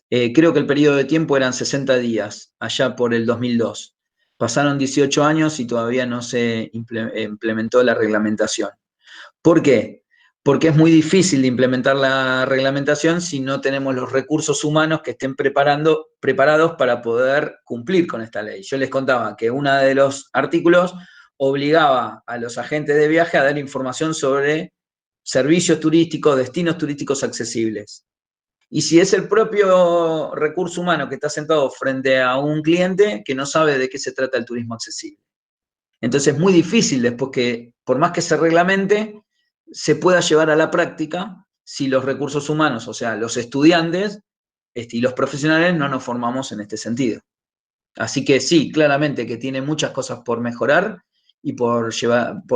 C: Creo que el periodo de tiempo eran 60 días, allá por el 2002. Pasaron 18 años y todavía no se implementó la reglamentación. ¿Por qué? Porque es muy difícil de implementar la reglamentación si no tenemos los recursos humanos que estén preparados para poder cumplir con esta ley. Yo les contaba que uno de los artículos obligaba a los agentes de viaje a dar información sobre servicios turísticos, destinos turísticos accesibles. Y si es el propio recurso humano que está sentado frente a un cliente que no sabe de qué se trata el turismo accesible. Entonces es muy difícil después que, por más que se reglamente, se pueda llevar a la práctica si los recursos humanos, o sea, los estudiantes y los profesionales no nos formamos en este sentido. Así que sí, claramente que tiene muchas cosas por mejorar y por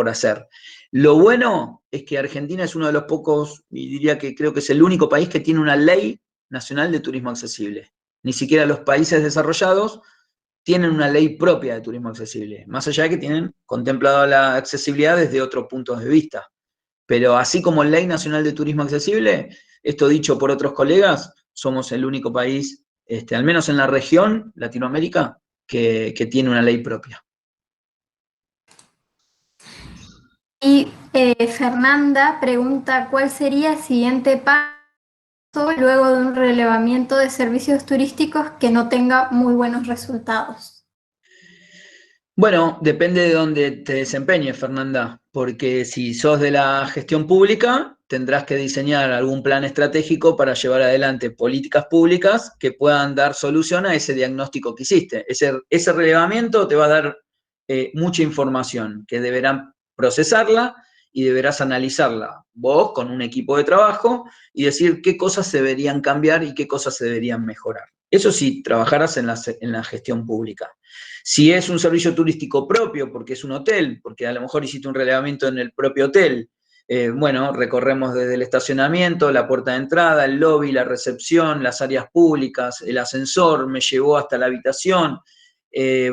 C: hacer. Lo bueno es que Argentina es uno de los pocos, y diría que creo que es el único país que tiene una ley nacional de turismo accesible. Ni siquiera los países desarrollados tienen una ley propia de turismo accesible, más allá de que tienen contemplado la accesibilidad desde otros puntos de vista. Pero así como Ley Nacional de Turismo Accesible, esto dicho por otros colegas, somos el único país, al menos en la región, Latinoamérica, que tiene una ley propia.
D: Y Fernanda pregunta, ¿cuál sería el siguiente paso luego de un relevamiento de servicios turísticos que no tenga muy buenos resultados?
C: Bueno, depende de dónde te desempeñes, Fernanda, porque si sos de la gestión pública, tendrás que diseñar algún plan estratégico para llevar adelante políticas públicas que puedan dar solución a ese diagnóstico que hiciste. Ese relevamiento te va a dar mucha información que deberán procesarla y deberás analizarla vos con un equipo de trabajo y decir qué cosas se deberían cambiar y qué cosas se deberían mejorar. Eso sí, trabajarás en la gestión pública. Si es un servicio turístico propio, porque es un hotel, porque a lo mejor hiciste un relevamiento en el propio hotel, bueno, recorremos desde el estacionamiento, la puerta de entrada, el lobby, la recepción, las áreas públicas, el ascensor me llevó hasta la habitación,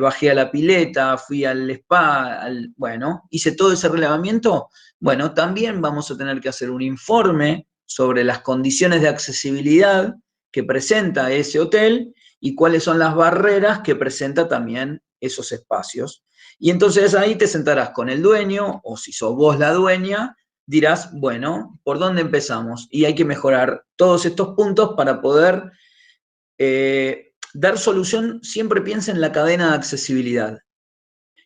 C: bajé a la pileta, fui al spa, bueno, hice todo ese relevamiento. Bueno, también vamos a tener que hacer un informe sobre las condiciones de accesibilidad que presenta ese hotel y cuáles son las barreras que presenta también esos espacios. Y entonces ahí te sentarás con el dueño, o si sos vos la dueña, dirás, bueno, ¿por dónde empezamos? Y hay que mejorar todos estos puntos para poder dar solución. Siempre piensa en la cadena de accesibilidad.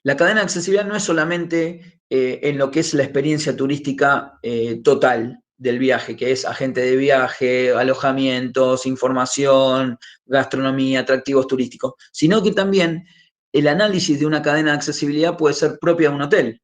C: La cadena de accesibilidad no es solamente en lo que es la experiencia turística total del viaje, que es agente de viaje, alojamientos, información, gastronomía, atractivos turísticos, sino que también el análisis de una cadena de accesibilidad puede ser propia de un hotel.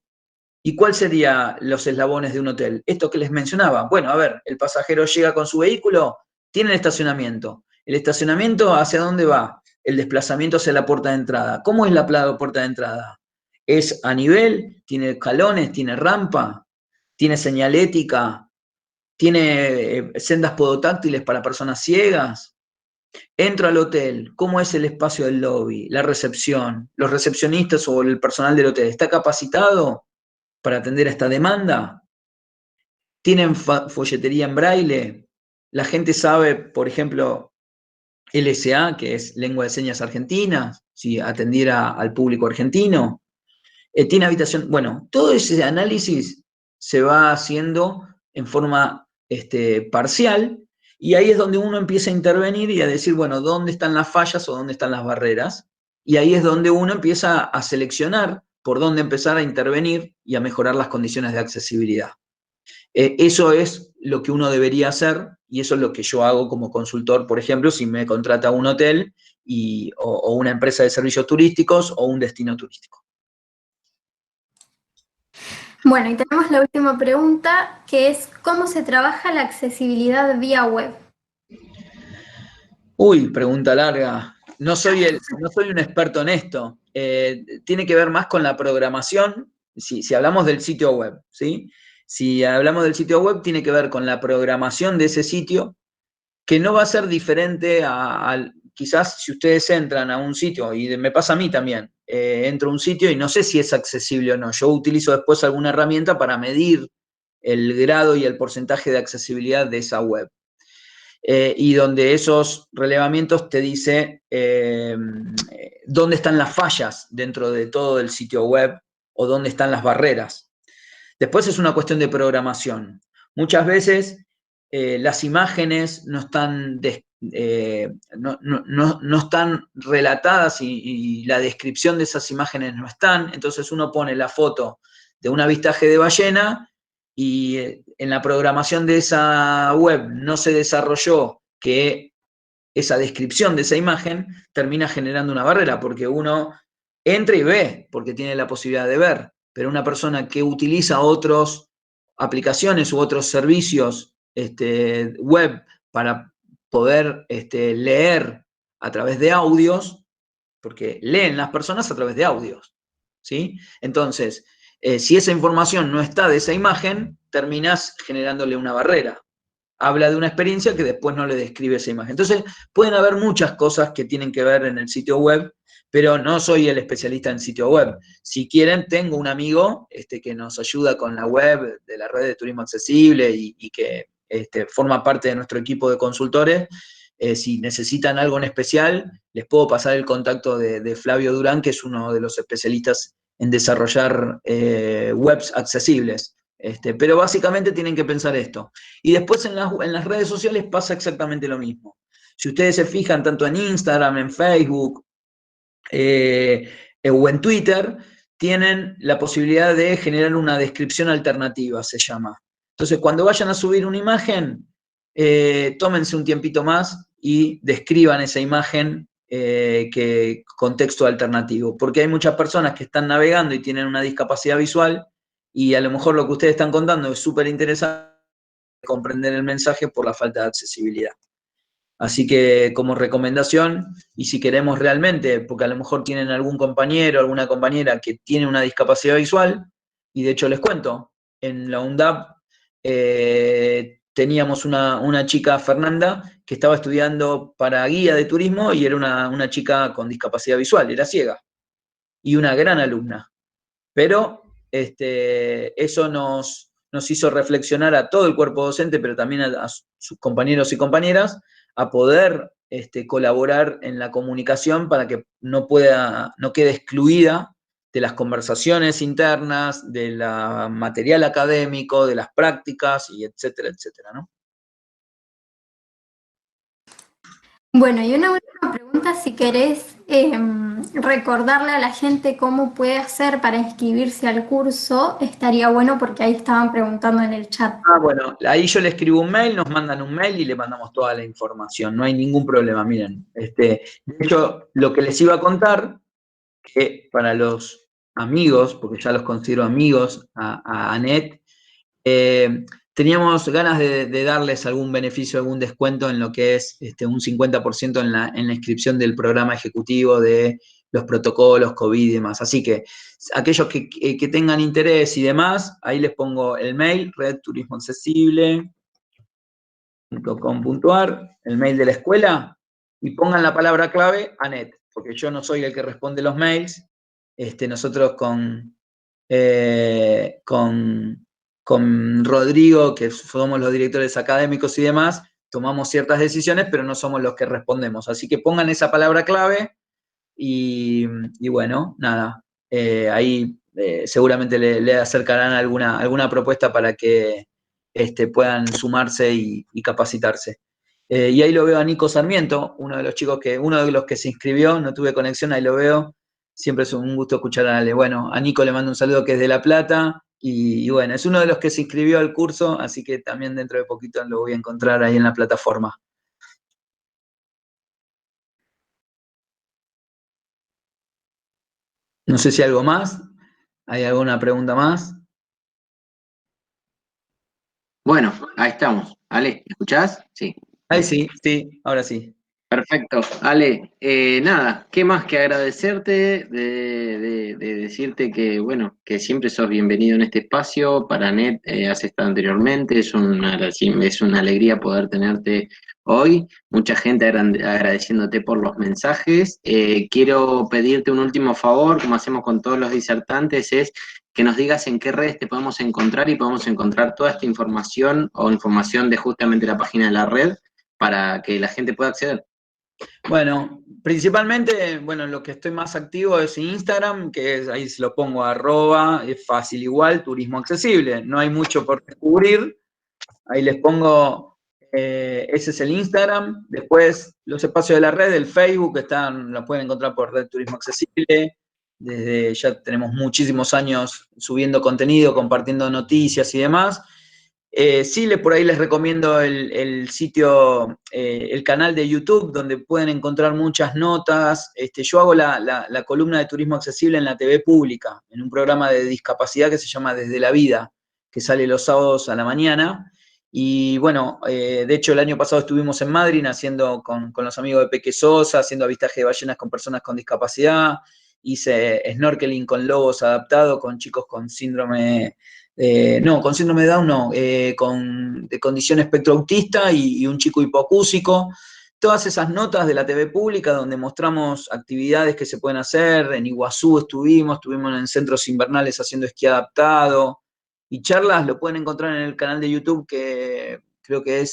C: ¿Y cuáles serían los eslabones de un hotel? Esto que les mencionaba. Bueno, a ver, el pasajero llega con su vehículo, tiene el estacionamiento. ¿El estacionamiento hacia dónde va? El desplazamiento hacia la puerta de entrada. ¿Cómo es la puerta de entrada? ¿Es a nivel? ¿Tiene escalones? ¿Tiene rampa? ¿Tiene señalética? ¿Tiene sendas podotáctiles para personas ciegas? Entro al hotel, ¿cómo es el espacio del lobby, la recepción? ¿Los recepcionistas o el personal del hotel está capacitado para atender a esta demanda? ¿Tienen folletería en braille? ¿La gente sabe, por ejemplo, LSA, que es Lengua de Señas Argentina, si atendiera al público argentino? ¿Tiene habitación? Bueno, todo ese análisis se va haciendo en forma parcial, y ahí es donde uno empieza a intervenir y a decir, bueno, ¿dónde están las fallas o dónde están las barreras? Y ahí es donde uno empieza a seleccionar por dónde empezar a intervenir y a mejorar las condiciones de accesibilidad. Eso es lo que uno debería hacer, y eso es lo que yo hago como consultor, por ejemplo, si me contrata un hotel o una empresa de servicios turísticos o un destino turístico.
D: Bueno, y tenemos la última pregunta, que es ¿cómo se trabaja la accesibilidad vía web?
C: Uy, pregunta larga. No soy un experto en esto. Tiene que ver más con la programación, si hablamos del sitio web, ¿sí? Si hablamos del sitio web, tiene que ver con la programación de ese sitio, que no va a ser diferente quizás si ustedes entran a un sitio, y me pasa a mí también, entro a un sitio y no sé si es accesible o no. Yo utilizo después alguna herramienta para medir el grado y el porcentaje de accesibilidad de esa web. Y donde esos relevamientos te dice dónde están las fallas dentro de todo el sitio web o dónde están las barreras. Después es una cuestión de programación. Muchas veces las imágenes no están, no están relatadas y la descripción de esas imágenes no están. Entonces uno pone la foto de un avistaje de ballena y en la programación de esa web no se desarrolló que esa descripción de esa imagen, termina generando una barrera, porque uno entra y ve, porque tiene la posibilidad de ver, pero una persona que utiliza otras aplicaciones u otros servicios web para poder leer a través de audios, porque leen las personas a través de audios, ¿sí? Entonces, si esa información no está de esa imagen, terminas generándole una barrera. Habla de una experiencia que después no le describe esa imagen. Entonces, pueden haber muchas cosas que tienen que ver en el sitio web, pero no soy el especialista en sitio web. Si quieren, tengo un amigo que nos ayuda con la web de la red de turismo accesible y que forma parte de nuestro equipo de consultores. Si necesitan algo en especial, les puedo pasar el contacto de Flavio Durán, que es uno de los especialistas en desarrollar webs accesibles. Pero básicamente tienen que pensar esto. Y después en las redes sociales pasa exactamente lo mismo. Si ustedes se fijan tanto en Instagram, en Facebook o en Twitter, tienen la posibilidad de generar una descripción alternativa, se llama. Entonces, cuando vayan a subir una imagen, tómense un tiempito más y describan esa imagen con texto alternativo, porque hay muchas personas que están navegando y tienen una discapacidad visual, y a lo mejor lo que ustedes están contando es súper interesante comprender el mensaje por la falta de accesibilidad. Así que como recomendación, y si queremos realmente, porque a lo mejor tienen algún compañero, alguna compañera que tiene una discapacidad visual, y de hecho les cuento, en la UNDAP teníamos una chica, Fernanda, que estaba estudiando para guía de turismo y era una chica con discapacidad visual, era ciega, y una gran alumna. Pero eso nos hizo reflexionar a todo el cuerpo docente, pero también a sus compañeros y compañeras, a poder colaborar en la comunicación para que no quede excluida de las conversaciones internas, del material académico, de las prácticas, y etcétera, etcétera, ¿no?
D: Bueno, y una última pregunta, si querés recordarle a la gente cómo puede hacer para inscribirse al curso, estaría bueno porque ahí estaban preguntando en el chat.
C: Bueno, ahí yo le escribo un mail, nos mandan un mail y le mandamos toda la información, no hay ningún problema, miren. De hecho, lo que les iba a contar, que para los amigos, porque ya los considero amigos a Anet, teníamos ganas de darles algún beneficio, algún descuento en lo que es un 50% en la inscripción del programa ejecutivo de los protocolos COVID y demás. Así que aquellos que tengan interés y demás, ahí les pongo el mail, redturismoaccesible.com.ar, el mail de la escuela, y pongan la palabra clave ANET, porque yo no soy el que responde los mails. Nosotros con Rodrigo, que somos los directores académicos y demás, tomamos ciertas decisiones, pero no somos los que respondemos. Así que pongan esa palabra clave y bueno, nada, ahí seguramente le acercarán alguna propuesta para que puedan sumarse y capacitarse. Y ahí lo veo a Nico Sarmiento, uno de los que se inscribió, no tuve conexión, ahí lo veo. Siempre es un gusto escuchar a Ale. Bueno, a Nico le mando un saludo, que es de La Plata, y bueno, es uno de los que se inscribió al curso, así que también dentro de poquito lo voy a encontrar ahí en la plataforma. No sé si algo más, ¿hay alguna pregunta más?
A: Bueno, ahí estamos. Ale, ¿me escuchás? Sí.
C: Ahí sí, ahora sí.
A: Perfecto. Ale, nada, ¿qué más que agradecerte, de decirte que, bueno, que siempre sos bienvenido en este espacio? Para NET has estado anteriormente, es una alegría poder tenerte hoy. Mucha gente agradeciéndote por los mensajes. Quiero pedirte un último favor, como hacemos con todos los disertantes, es que nos digas en qué redes te podemos encontrar y podemos encontrar toda esta información o información de justamente la página de la red para que la gente pueda acceder.
C: Bueno, principalmente, lo que estoy más activo es Instagram, ahí se lo pongo @, es fácil igual, turismo accesible. No hay mucho por descubrir. Ahí les pongo, ese es el Instagram. Después, los espacios de la red, el Facebook, lo pueden encontrar por Red Turismo Accesible. Desde ya tenemos muchísimos años subiendo contenido, compartiendo noticias y demás. Sí, por ahí les recomiendo el sitio, el canal de YouTube, donde pueden encontrar muchas notas. Yo hago la columna de turismo accesible en la TV pública, en un programa de discapacidad que se llama Desde la Vida, que sale los sábados a la mañana. Y bueno, de hecho el año pasado estuvimos en Madrid haciendo con los amigos de Peque Sosa, haciendo avistaje de ballenas con personas con discapacidad. Hice snorkeling con lobos adaptado, con chicos con síndrome... con síndrome de Down no, de condición espectro autista y un chico hipoacúsico. Todas esas notas de la TV pública donde mostramos actividades que se pueden hacer. En Iguazú estuvimos en centros invernales haciendo esquí adaptado. Y charlas lo pueden encontrar en el canal de YouTube, que creo que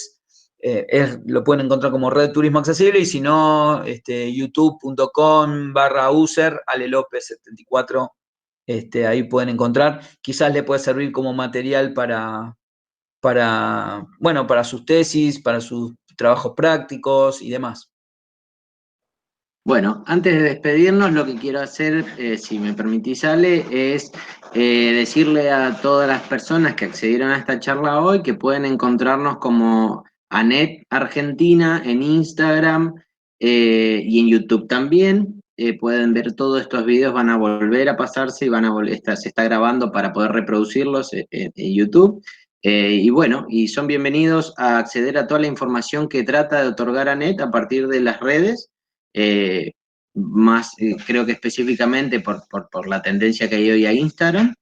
C: lo pueden encontrar como Red Turismo Accesible, y si no, youtube.com/user Ale López 74. Ahí pueden encontrar, quizás le puede servir como material para sus tesis, para sus trabajos prácticos y demás.
A: Bueno, antes de despedirnos, lo que quiero hacer, si me permitís, Ale, es decirle a todas las personas que accedieron a esta charla hoy que pueden encontrarnos como ANET Argentina en Instagram y en YouTube también. Pueden ver todos estos videos, van a volver a pasarse y se está grabando para poder reproducirlos en YouTube. Y bueno, y son bienvenidos a acceder a toda la información que trata de otorgar ANET a partir de las redes. Más creo que específicamente por la tendencia que hay hoy a Instagram.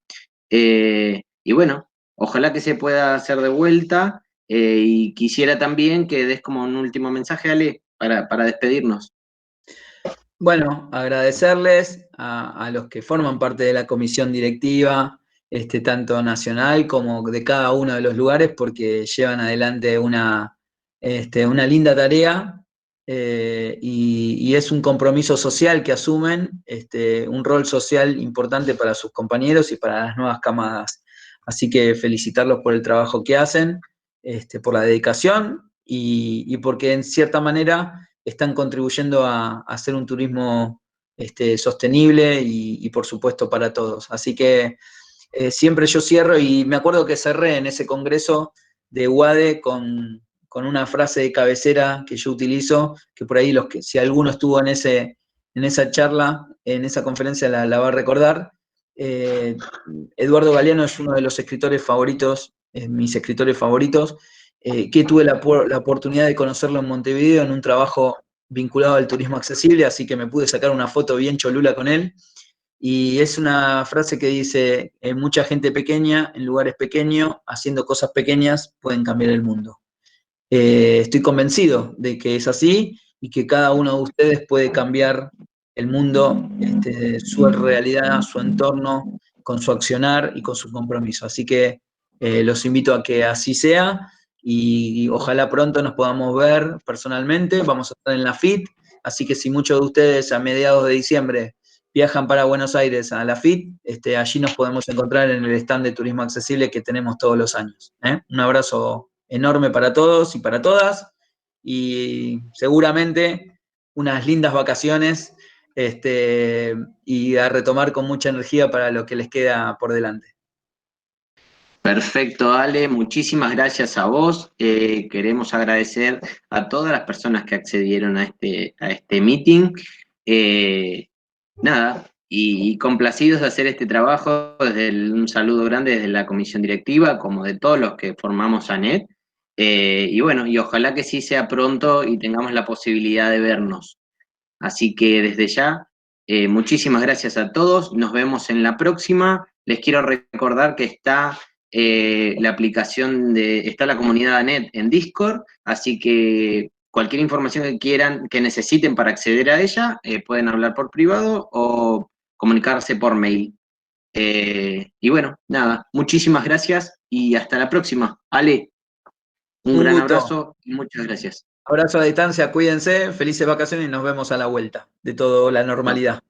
A: Y bueno, ojalá que se pueda hacer de vuelta. Y quisiera también que des como un último mensaje, Ale, para despedirnos.
C: Bueno, agradecerles a los que forman parte de la comisión directiva, tanto nacional como de cada uno de los lugares, porque llevan adelante una linda tarea. y es un compromiso social que asumen, un rol social importante para sus compañeros y para las nuevas camadas. Así que felicitarlos por el trabajo que hacen, por la dedicación y porque en cierta manera están contribuyendo a hacer un turismo sostenible y por supuesto para todos. Así que siempre yo cierro y me acuerdo que cerré en ese congreso de UADE con una frase de cabecera que yo utilizo, que por ahí si alguno estuvo en esa charla, en esa conferencia la va a recordar. Eduardo Galeano es uno de los escritores favoritos, mis escritores favoritos, que tuve la oportunidad de conocerlo en Montevideo en un trabajo vinculado al turismo accesible, así que me pude sacar una foto bien cholula con él. Y es una frase que dice, mucha gente pequeña, en lugares pequeños, haciendo cosas pequeñas, pueden cambiar el mundo. Estoy convencido de que es así y que cada uno de ustedes puede cambiar el mundo, su realidad, su entorno, con su accionar y con su compromiso. Así que los invito a que así sea y ojalá pronto nos podamos ver personalmente. Vamos a estar en la FIT, así que si muchos de ustedes a mediados de diciembre viajan para Buenos Aires a la FIT, allí nos podemos encontrar en el stand de Turismo Accesible que tenemos todos los años. Un abrazo enorme para todos y para todas, y seguramente unas lindas vacaciones, y a retomar con mucha energía para lo que les queda por delante.
A: Perfecto, Ale, muchísimas gracias a vos. Queremos agradecer a todas las personas que accedieron a este meeting. Nada, y complacidos de hacer este trabajo, un saludo grande desde la comisión directiva, como de todos los que formamos ANET. Y bueno, y ojalá que sí sea pronto y tengamos la posibilidad de vernos. Así que desde ya, muchísimas gracias a todos. Nos vemos en la próxima. Les quiero recordar que está la aplicación está la comunidad ANET en Discord, así que cualquier información que quieran, que necesiten para acceder a ella, pueden hablar por privado o comunicarse por mail. Y bueno, nada, muchísimas gracias y hasta la próxima. Ale, un
C: Un
A: gran
C: gusto.
A: abrazo y muchas gracias.
C: Abrazo a distancia, cuídense, felices vacaciones y nos vemos a la vuelta de toda la normalidad.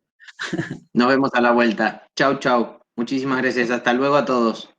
A: Nos vemos a la vuelta. Chau, chau. Muchísimas gracias. Hasta luego a todos.